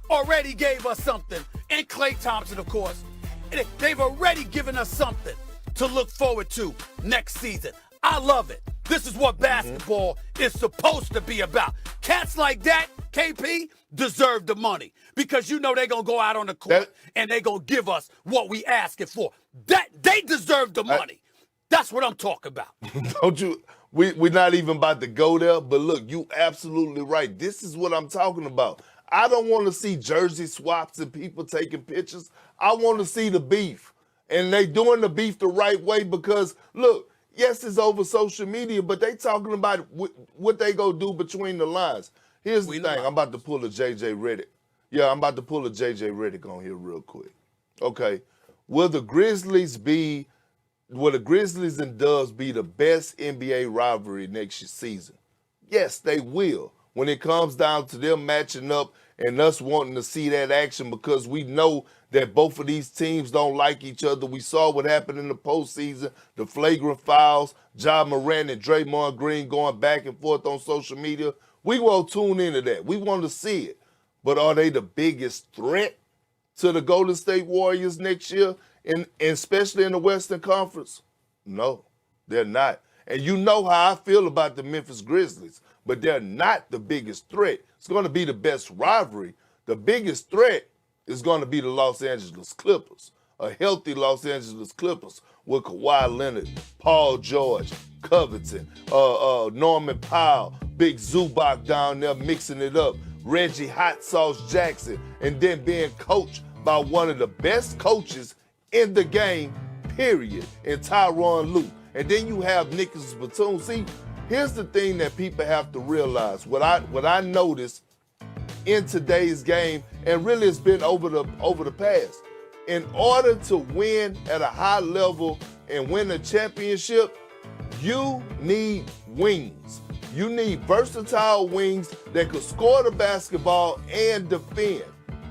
already gave us something. And Klay Thompson, of course. And they've already given us something to look forward to next season. I love it. This is what basketball is supposed to be about. Cats like that, KP, deserve the money because you know they're going to go out on the court and they're going to give us what we asking for. They deserve the money. That's what I'm talking about. Don't you? We're not even about to go there, but look, you absolutely right. This is what I'm talking about. I don't want to see jersey swaps and people taking pictures. I want to see the beef. And they doing the beef the right way because, look, yes, it's over social media, but they talking about what they go do between the lines. Here's the thing. I'm about to pull a JJ Redick. Yeah, I'm about to pull a JJ Redick on here real quick. Okay. Will the Grizzlies and Dubs be the best NBA rivalry next season? Yes, they will. When it comes down to them matching up and us wanting to see that action because we know that both of these teams don't like each other. We saw what happened in the postseason, the flagrant fouls, Ja Morant and Draymond Green going back and forth on social media. We won't tune into that. We want to see it. But are they the biggest threat to the Golden State Warriors next year, and especially in the Western Conference? No, they're not. And you know how I feel about the Memphis Grizzlies, but they're not the biggest threat. It's going to be the best rivalry. The biggest threat is going to be the Los Angeles Clippers, a healthy Los Angeles Clippers with Kawhi Leonard, Paul George, Covington, Norman Powell, Big Zubac down there mixing it up, Reggie Hot Sauce Jackson, and then being coached by one of the best coaches in the game, period, in Tyronn Lue. And then you have Nicholas Batum. See, here's the thing that people have to realize. What I noticed in today's game, and really it's been over the past. In order to win at a high level and win a championship, you need wings. You need versatile wings that could score the basketball and defend.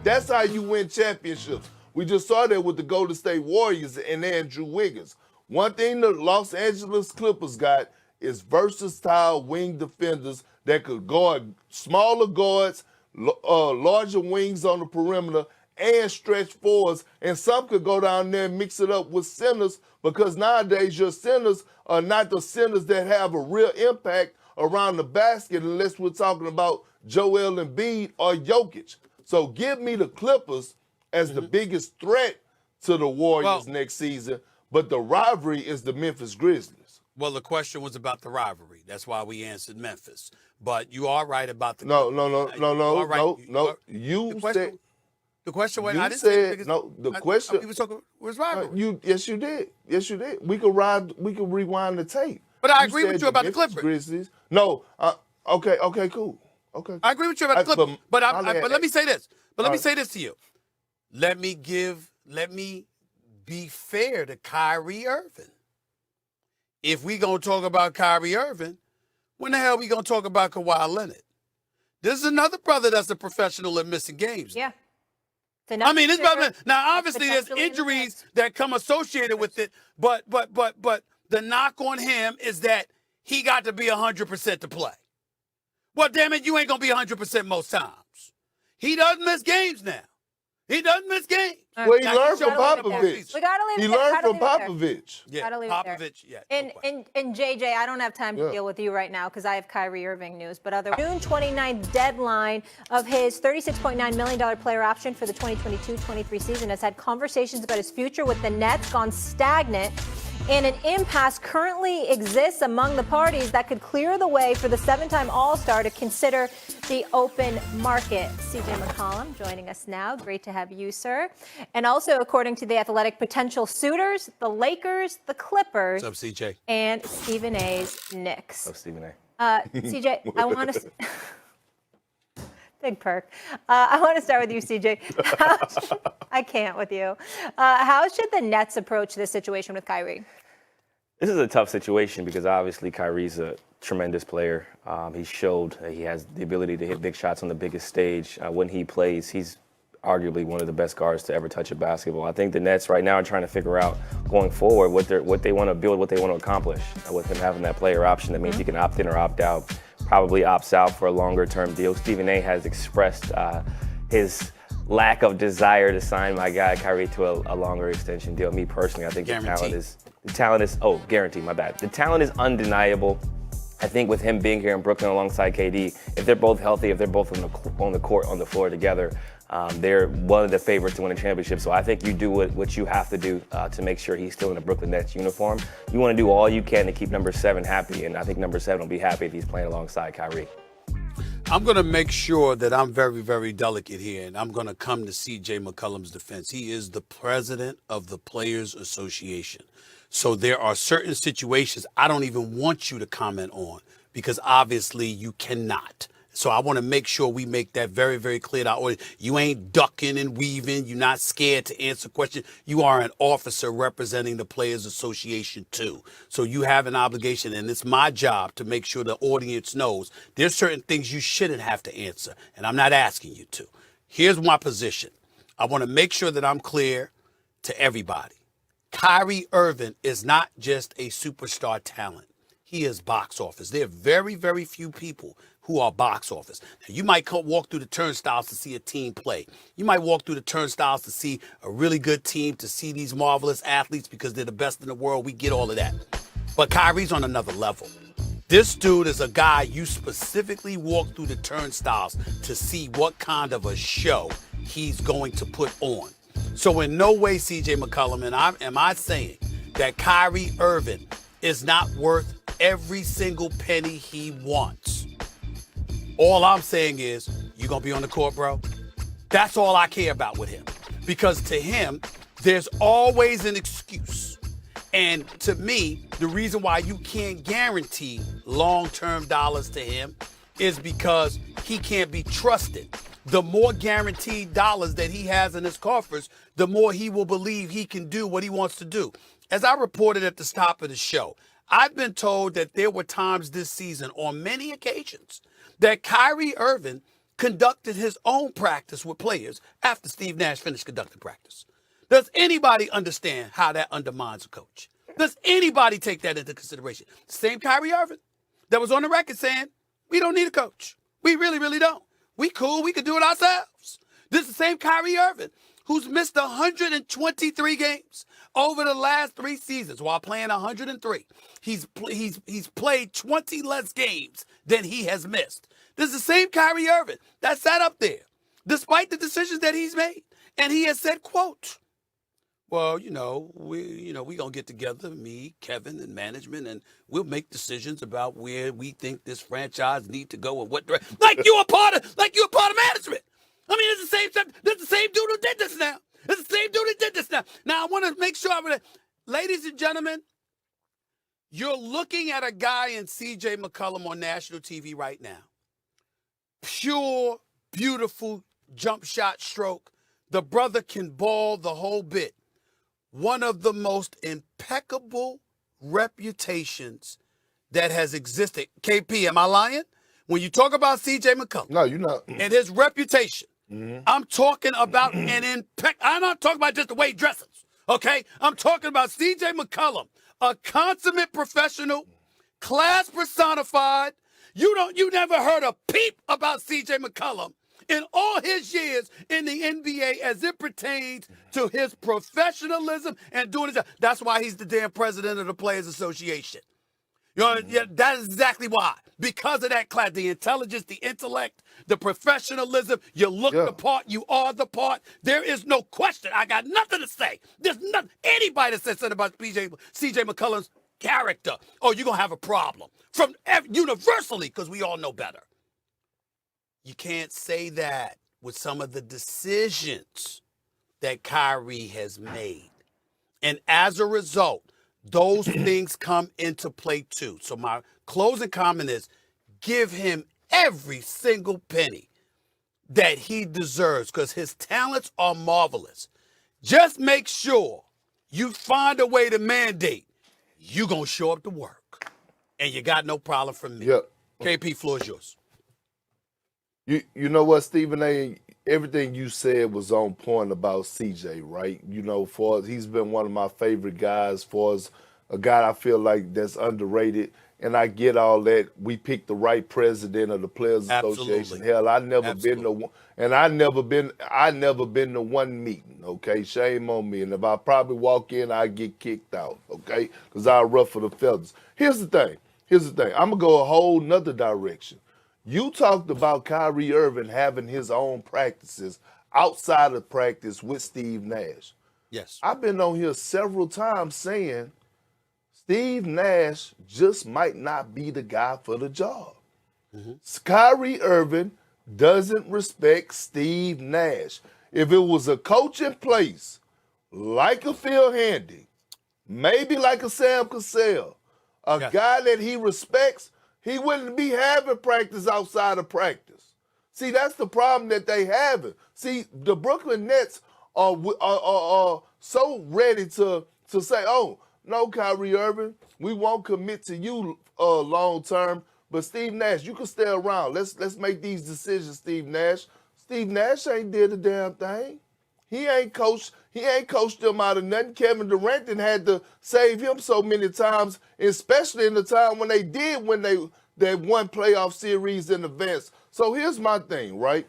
That's how you win championships. We just saw that with the Golden State Warriors and Andrew Wiggins. One thing the Los Angeles Clippers got is versatile wing defenders that could guard smaller guards, larger wings on the perimeter, and stretch forwards. And some could go down there and mix it up with centers because nowadays your centers are not the centers that have a real impact around the basket unless we're talking about Joel Embiid or Jokic. So give me the Clippers as the biggest threat to the Warriors next season, but the rivalry is the Memphis Grizzlies. Well, the question was about the rivalry. That's why we answered Memphis. But you are right about the No. You said the question was I didn't say no. The question was talking was rivalry. Yes, you did. We could rewind the tape. But I agree with you about the Clippers. Grizzlies. No. Okay. Cool. Okay. I agree with you about the Clippers. But let me say this. Let me say this to you. Let me be fair to Kyrie Irving. If we gonna talk about Kyrie Irving, when the hell we gonna talk about Kawhi Leonard? This is another brother that's a professional in missing games. Yeah. I mean, this brother. Now, obviously, there's injuries that come associated with it, but the knock on him is that he got to be 100% to play. Well, damn it, you ain't gonna be 100% most times. He doesn't miss games now. He doesn't miss games. Well, he learned from Popovich. We gotta leave he learned from Popovich. Yeah, Popovich. Yeah. And JJ, I don't have time to deal with you right now because I have Kyrie Irving news. But June 29th deadline of his $36.9 million player option for the 2022-23 season has had conversations about his future with the Nets gone stagnant. And an impasse currently exists among the parties that could clear the way for the seven-time All-Star to consider the open market. CJ McCollum joining us now. Great to have you, sir. And also, according to The Athletic, potential suitors, the Lakers, the Clippers. What's up, CJ? And Stephen A's Knicks. What's up, Stephen A? CJ, I want to... Big perk. I want to start with you, CJ. I can't with you. How should the Nets approach this situation with Kyrie? This is a tough situation because obviously Kyrie's a tremendous player. He showed that he has the ability to hit big shots on the biggest stage. When he plays, he's arguably one of the best guards to ever touch a basketball. I think the Nets right now are trying to figure out going forward what they want to build, what they want to accomplish. With him having that player option, that means he can opt in or opt out. Probably opts out for a longer-term deal. Stephen A. has expressed his lack of desire to sign my guy Kyrie to a longer extension deal. Me personally, I think Guaranteed. the talent is guaranteed, my bad. The talent is undeniable. I think with him being here in Brooklyn alongside KD, if they're both healthy, if they're both on the court, on the floor together, they're one of the favorites to win a championship. So I think you do what you have to do to make sure he's still in a Brooklyn Nets uniform. You want to do all you can to keep number 7 happy, and I think number 7 will be happy if he's playing alongside Kyrie. I'm going to make sure that I'm very, very delicate here, and I'm going to come to C.J. McCollum's defense. He is the president of the Players Association. So there are certain situations I don't even want you to comment on because obviously you cannot. So I want to make sure we make that very, very clear to our audience. You ain't ducking and weaving. You're not scared to answer questions. You are an officer representing the Players Association too. So you have an obligation, and it's my job to make sure the audience knows there's certain things you shouldn't have to answer, and I'm not asking you to. Here's my position. I want to make sure that I'm clear to everybody. Kyrie Irving is not just a superstar talent. He is box office. There are very, very few people who are box office. Now, you might walk through the turnstiles to see a team play. You might walk through the turnstiles to see a really good team, to see these marvelous athletes because they're the best in the world. We get all of that. But Kyrie's on another level. This dude is a guy you specifically walk through the turnstiles to see what kind of a show he's going to put on. So in no way, C.J. McCollum, am I saying that Kyrie Irving is not worth every single penny he wants. All I'm saying is, you gonna be on the court, bro? That's all I care about with him. Because to him, there's always an excuse. And to me, the reason why you can't guarantee long-term dollars to him is because he can't be trusted. The more guaranteed dollars that he has in his coffers, the more he will believe he can do what he wants to do. As I reported at the top of the show, I've been told that there were times this season, on many occasions, that Kyrie Irving conducted his own practice with players after Steve Nash finished conducting practice. Does anybody understand how that undermines a coach? Does anybody take that into consideration? Same Kyrie Irving that was on the record saying, we don't need a coach. We really, really don't. We cool. We can do it ourselves. This is the same Kyrie Irving who's missed 123 games over the last 3 seasons while playing 103. He's played 20 less games than he has missed. This is the same Kyrie Irving that sat up there despite the decisions that he's made. And he has said, quote, well, we gonna get together, me, Kevin, and management, and we'll make decisions about where we think this franchise need to go and what direction. Like you're a part of management. I mean, it's the same dude who did this now. It's the same dude who did this now. Now, I want to make sure ladies and gentlemen, you're looking at a guy in C.J. McCollum on national TV right now. Pure, beautiful jump shot stroke. The brother can ball the whole bit. One of the most impeccable reputations that has existed. KP, am I lying? When you talk about C.J. McCollum. No, you're not. And his reputation. Mm-hmm. I'm talking about I'm not talking about just the way he dresses, okay? I'm talking about C.J. McCollum, a consummate professional, class personified. You never heard a peep about C.J. McCollum in all his years in the NBA as it pertains to his professionalism and doing his job. That's why he's the damn president of the Players Association. Yeah, that is exactly why. Because of that class, the intelligence, the intellect, the professionalism, you look the part, you are the part. There is no question. I got nothing to say. There's nothing. Anybody that says something about C.J. McCollum's character, oh, you're going to have a problem. From universally, because we all know better. You can't say that with some of the decisions that Kyrie has made. And as a result, those things come into play too. So my closing comment is, give him every single penny that he deserves because his talents are marvelous. Just make sure you find a way to mandate you going to show up to work, and you got no problem from me. Yep. KP, floor is yours. You know what, Stephen A., everything you said was on point about CJ, right? You know, he's been one of my favorite guys, as a guy I feel like that's underrated. And I get all that. We picked the right president of the Players Association. Absolutely. Hell, I never Absolutely. been to one, and I never been to one meeting. Okay, shame on me. And if I probably walk in, I get kicked out. Okay, because I ruffle the feathers. Here's the thing. I'm gonna go a whole nother direction. You talked about Kyrie Irving having his own practices outside of practice with Steve Nash. Yes. I've been on here several times saying Steve Nash just might not be the guy for the job. Kyrie Irving doesn't respect Steve Nash. If it was a coach in place, like a Phil Handy, maybe like a Sam Cassell, a guy that he respects, he wouldn't be having practice outside of practice. See, that's the problem that they have. See, the Brooklyn Nets are so ready to say, oh, no, Kyrie Irving, we won't commit to you long term. But Steve Nash, you can stay around. Let's make these decisions, Steve Nash. Steve Nash ain't did a damn thing. He ain't coached them out of nothing. Kevin Durant done had to save him so many times, especially in the time when they did win that one playoff series in advance. So here's my thing, right?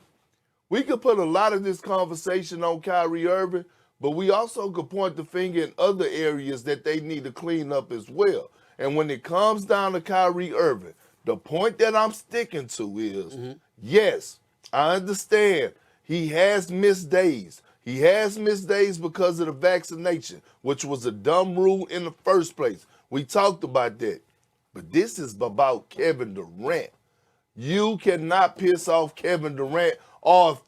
We could put a lot of this conversation on Kyrie Irving, but we also could point the finger in other areas that they need to clean up as well. And when it comes down to Kyrie Irving, the point that I'm sticking to is, yes, I understand he has missed days. He has missed days because of the vaccination, which was a dumb rule in the first place. We talked about that. But this is about Kevin Durant. You cannot piss off Kevin Durant or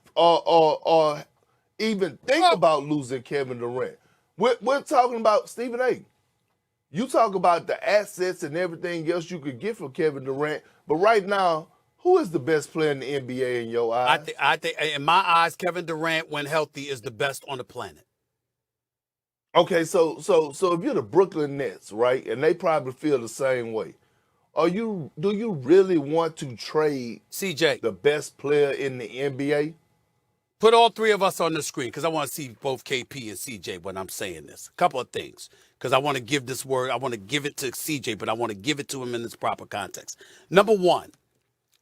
even think about losing Kevin Durant. We're talking about Stephen A. You talk about the assets and everything else you could get from Kevin Durant, but right now, who is the best player in the NBA in your eyes? I think, in my eyes, Kevin Durant, when healthy, is the best on the planet. Okay, so if you're the Brooklyn Nets, right, and they probably feel the same way, do you really want to trade CJ, the best player in the NBA? put all three of us on the screen because I want to see both KP and CJ when I'm saying this. A couple of things because I want to give this word. I want to give it to CJ, but I want to give it to him in its proper context. Number one,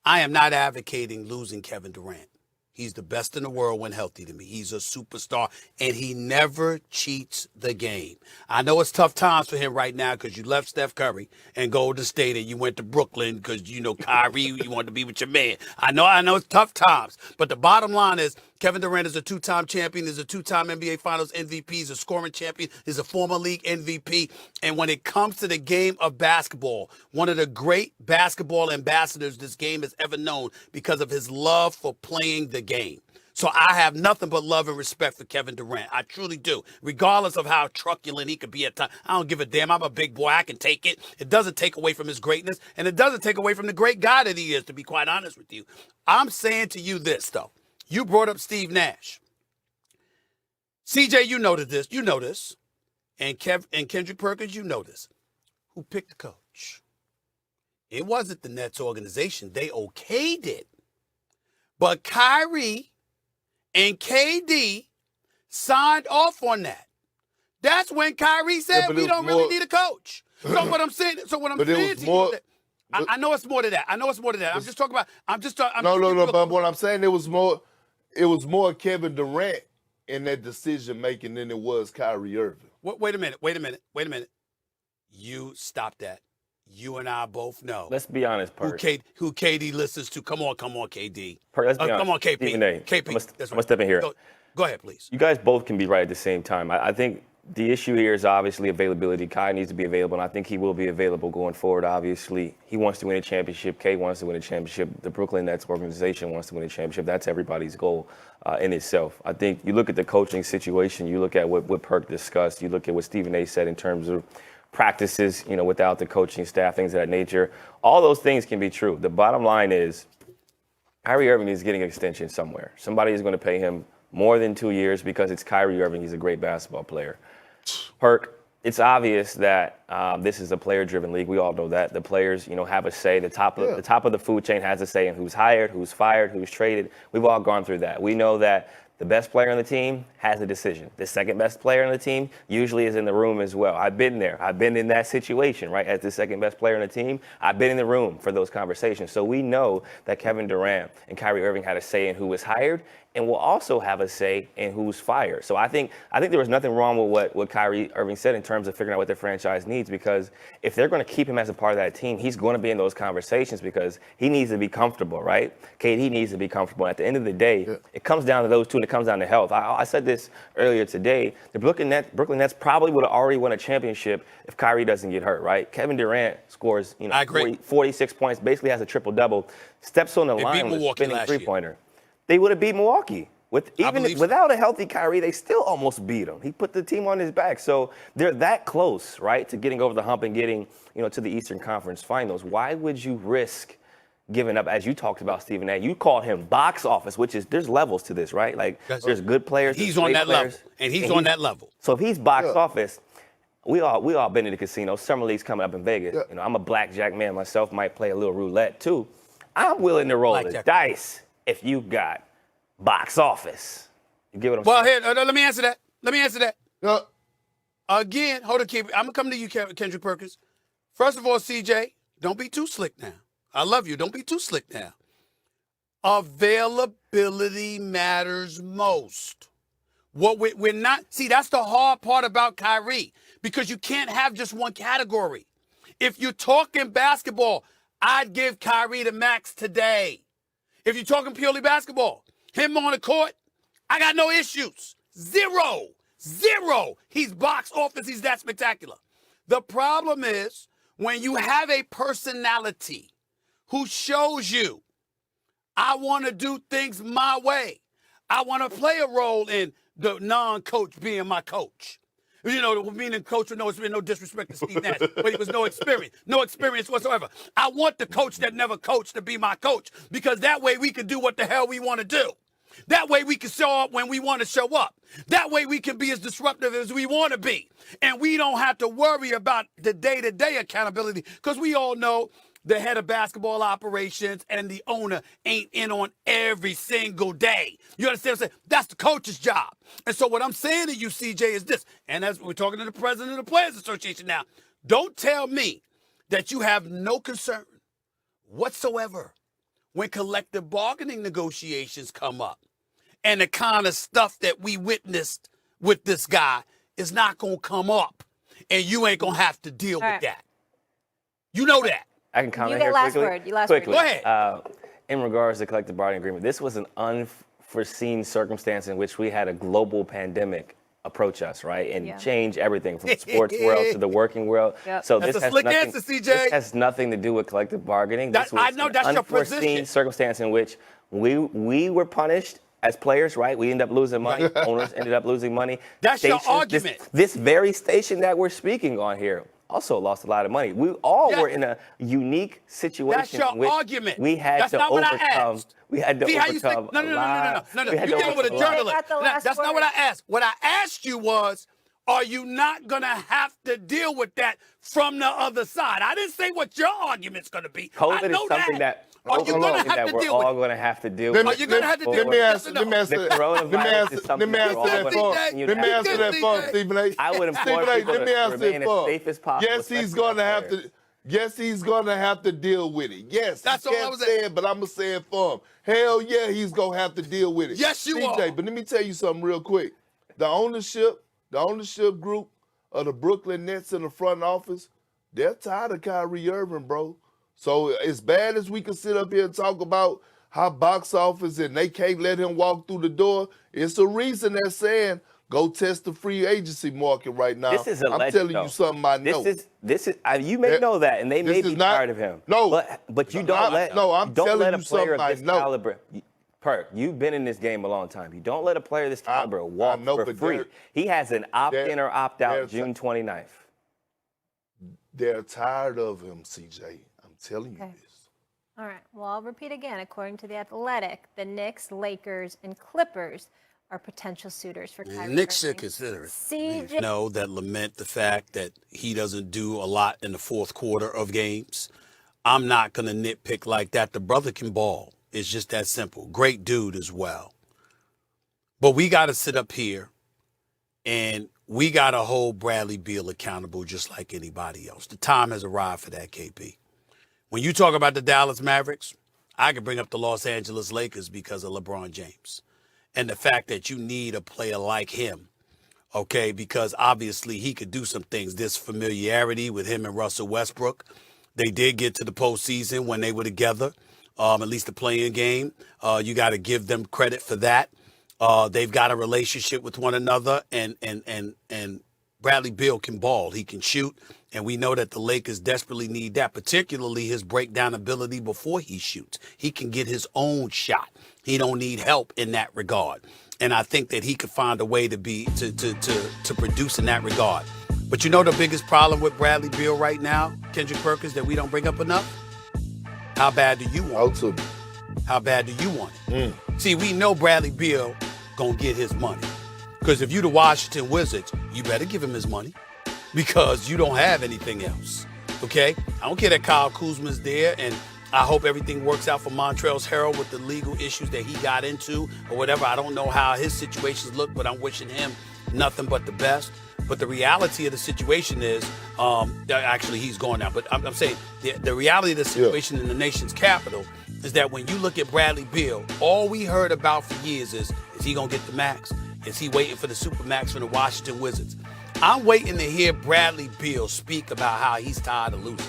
I am not advocating losing Kevin Durant. He's the best in the world when healthy to me. He's a superstar, and he never cheats the game. I know it's tough times for him right now because you left Steph Curry and Golden State, and you went to Brooklyn because, you know, Kyrie, you wanted to be with your man. I know it's tough times, but the bottom line is Kevin Durant is a two-time champion, is a two-time NBA Finals MVP, is a scoring champion, is a former league MVP. And when it comes to the game of basketball, one of the great basketball ambassadors this game has ever known because of his love for playing the game. So I have nothing but love and respect for Kevin Durant. I truly do. Regardless of how truculent he could be at times, I don't give a damn. I'm a big boy. I can take it. It doesn't take away from his greatness, and it doesn't take away from the great guy that he is, to be quite honest with you. I'm saying to you this, though. You brought up Steve Nash. CJ, you know this. You know this. And Kendrick Perkins, you know this. Who picked the coach? It wasn't the Nets organization. They okayed it. But Kyrie and KD signed off on that. That's when Kyrie said we don't really need a coach. So what I'm saying to you, I know it's more than that. I'm just talking about. But what I'm saying, it was more Kevin Durant in that decision making than it was Kyrie Irving. Wait a minute. You stop that. You and I both know. Let's be honest, Perk. Who KD listens to. Come on, KD. Perk, let's be honest. Come on, KP. Stephen A. KP. I'm going to step in here. Go ahead, please. You guys both can be right at the same time. I think the issue here is obviously availability. Kai needs to be available, and I think he will be available going forward, obviously. He wants to win a championship. K wants to win a championship. The Brooklyn Nets organization wants to win a championship. That's everybody's goal in itself. I think you look at the coaching situation, you look at what Perk discussed, you look at what Stephen A. said in terms of practices, without the coaching staff, things of that nature. All those things can be true. The bottom line is Kyrie Irving is getting an extension somewhere. Somebody is going to pay him more than 2 years because it's Kyrie Irving. He's a great basketball player. Perk, It's obvious that this is a player-driven league. We all know that. The players, have a say. The top of the food chain has a say in who's hired, who's fired, who's traded. We've all gone through that. We know that the best player on the team has a decision. The second best player on the team usually is in the room as well. I've been there. I've been in that situation, right? As the second best player on the team, I've been in the room for those conversations. So we know that Kevin Durant and Kyrie Irving had a say in who was hired and will also have a say in who's fired. So I think there was nothing wrong with what Kyrie Irving said in terms of figuring out what their franchise needs, because if they're going to keep him as a part of that team, he's going to be in those conversations because he needs to be comfortable, right? KD needs to be comfortable. At the end of the day, it comes down to those two, and it comes down to health. I said this earlier today. The Brooklyn Nets probably would have already won a championship if Kyrie doesn't get hurt, right? Kevin Durant scores 46 points, basically has a triple-double, steps on the line with a spinning three-pointer. They would have beat Milwaukee. Without a healthy Kyrie, they still almost beat him. He put the team on his back. So they're that close, right, to getting over the hump and getting, to the Eastern Conference Finals. Why would you risk giving up, as you talked about, Stephen A? You called him box office, there's levels to this, right? Like, there's good players. He's on that level, and he's on that level. So if he's box office, we all been in the casino. Summer League's coming up in Vegas. I'm a blackjack man myself, might play a little roulette too. I'm willing to roll the dice if you got box office. You get what I'm saying? Well, here, let me answer that. Again, hold on, I'm going to come to you, Kendrick Perkins. First of all, CJ, don't be too slick now. I love you. Don't be too slick now. Availability matters most. We're not. See, that's the hard part about Kyrie, because you can't have just one category. If you're talking basketball, I'd give Kyrie the max today. If you're talking purely basketball, him on the court, I got no issues. Zero. He's box office. He's that spectacular. The problem is when you have a personality who shows you, I want to do things my way. I want to play a role in the non-coach being my coach. Meaning coach with no disrespect to Steve Nash, but he was no experience whatsoever. I want the coach that never coached to be my coach, because that way we can do what the hell we want to do. That way we can show up when we want to show up. That way we can be as disruptive as we want to be. And we don't have to worry about the day-to-day accountability, because we all know the head of basketball operations and the owner ain't in on every single day. You understand what I'm saying? That's the coach's job. And so what I'm saying to you, CJ, is this, and as we're talking to the president of the Players Association now, don't tell me that you have no concern whatsoever when collective bargaining negotiations come up and the kind of stuff that we witnessed with this guy is not going to come up, and you ain't going to have to deal with that. You know that. I can comment you here last quickly. Word. You last quickly. Word. Go ahead. In regards to collective bargaining agreement, this was an unforeseen circumstance in which we had a global pandemic approach us, right, and change everything from the sports world to the working world. So That's this a slick answer, CJ. This has nothing to do with collective bargaining. This was I know that's your position. An unforeseen circumstance in which we were punished as players, right? We ended up losing money. Owners ended up losing money. That's your argument. This very station that we're speaking on here also lost a lot of money. We all were in a unique situation. That's your argument. We had That's to not overcome. What I asked. We had to See overcome. No. You're dealing with a journalist. That's not what I asked. What I asked you was, are you not going to have to deal with that from the other side? I didn't say what your argument's going to be. COVID I know is something that are you going to have to we're deal all with? going to have to deal with. Are you going to have to deal with? Let me answer that. Let me answer that for Stephen A. I would implore people to remain as safe as possible. Yes, he's going to have to. Yes, he's going to have to deal with it. Yes, that's all I was saying, but I'm going to say it for him. Hell yeah, he's going to have to deal with it. Yes, you CJ, are. But let me tell you something real quick. The ownership group of the Brooklyn Nets in the front office, they're tired of Kyrie Irving, bro. So as bad as we can sit up here and talk about how box office and they can't let him walk through the door, it's a reason they're saying go test the free agency market right now. This is I'm telling you something I know. This is you may know that, and they may be tired of him. No, but you don't let I'm don't let a you player of something this I know. caliber. Perk, you've been in this game a long time. You don't let a player of this caliber walk for free. He has an opt-in or opt-out June 29th. They're tired of him, CJ. I'm telling you this. All right. Well, I'll repeat again. According to The Athletic, the Knicks, Lakers, and Clippers are potential suitors for Kyrie Knicks should Irving. consider it. CJ Know that lament the fact that he doesn't do a lot in the fourth quarter of games. I'm not going to nitpick like that. The brother can ball. It's just that simple. Great dude as well. But we got to sit up here and we got to hold Bradley Beal accountable just like anybody else. The time has arrived for that, KP. When you talk about the Dallas Mavericks, I could bring up the Los Angeles Lakers because of LeBron James. And the fact that you need a player like him, okay, because obviously he could do some things. This familiarity with him and Russell Westbrook. They did get to the postseason when they were together, at least the playing game. You got to give them credit for that. They've got a relationship with one another, and Bradley Beal can ball. He can shoot, and we know that the Lakers desperately need that, particularly his breakdown ability before he shoots. He can get his own shot. He don't need help in that regard. And I think that he could find a way to produce in that regard. But you know the biggest problem with Bradley Beal right now, Kendrick Perkins, that we don't bring up enough? How bad do you want it? How bad do you want it? See, we know Bradley Beal gonna get his money. Because if you the Washington Wizards, you better give him his money because you don't have anything else, okay? I don't care that Kyle Kuzma's there, and I hope everything works out for Montrezl Harrell with the legal issues that he got into or whatever. I don't know how his situations look, but I'm wishing him nothing but the best. But the reality of the situation is, actually he's gone now, but I'm saying the reality of the situation in the nation's capital is that when you look at Bradley Beal, all we heard about for years is he gonna get the max? Is he waiting for the supermax from the Washington Wizards? I'm waiting to hear Bradley Beal speak about how he's tired of losing.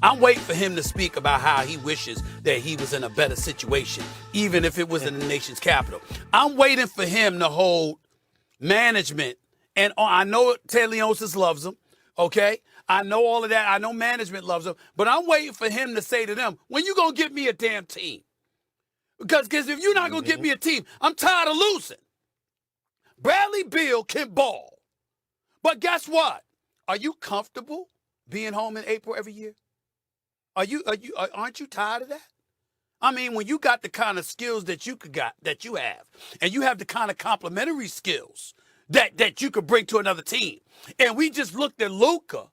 I'm waiting for him to speak about how he wishes that he was in a better situation, even if it was in the nation's capital. I'm waiting for him to hold management. And I know Ted Leonsis loves him, okay? I know all of that. I know management loves him. But I'm waiting for him to say to them, when you going to get me a damn team? Because if you're not going to get me a team, I'm tired of losing. Bradley Beal can ball. But guess what? Are you comfortable being home in April every year? Aren't you tired of that? I mean, when you got the kind of skills that you have, and you have the kind of complementary skills that you could bring to another team. And we just looked at Luka,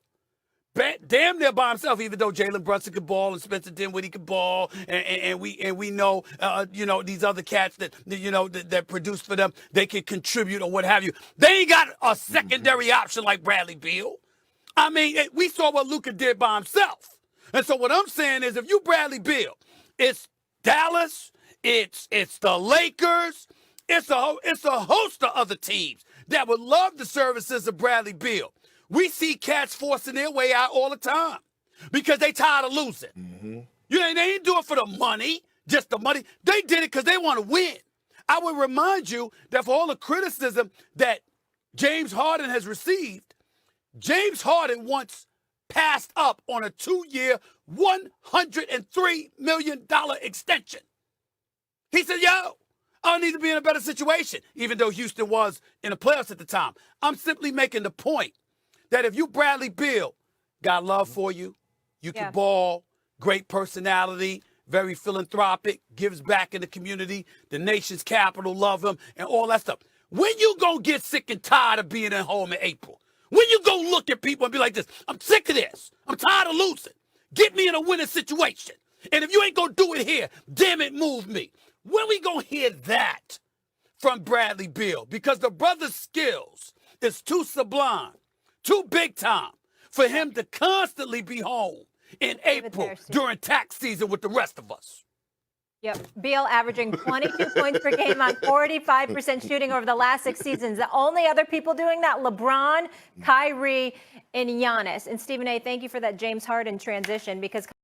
damn near by himself, even though Jalen Brunson could ball and Spencer Dinwiddie could ball, and we know, these other cats that produce for them, they can contribute or what have you. They ain't got a secondary option like Bradley Beal. I mean, we saw what Luka did by himself. And so what I'm saying is, if you Bradley Beal, it's Dallas, it's the Lakers, it's a host of other teams that would love the services of Bradley Beal. We see cats forcing their way out all the time because they tired of losing. They ain't do it for the money, just the money. They did it because they want to win. I would remind you that for all the criticism that James Harden has received, James Harden once passed up on a 2-year, $103 million extension. He said, yo, I need to be in a better situation, even though Houston was in the playoffs at the time. I'm simply making the point that if you Bradley Beal, got love for you, you can ball, great personality, very philanthropic, gives back in the community, the nation's capital love him, and all that stuff. When you gonna get sick and tired of being at home in April? When you go look at people and be like this, I'm sick of this. I'm tired of losing. Get me in a winning situation. And if you ain't gonna do it here, damn it, move me. When we gonna hear that from Bradley Beal? Because the brother's skills is too sublime, too big time for him to constantly be home in April during tax season with the rest of us. Yep. Beal averaging 22 points per game on 45% shooting over the last 6 seasons. The only other people doing that, LeBron, Kyrie, and Giannis. And Stephen A., thank you for that James Harden transition because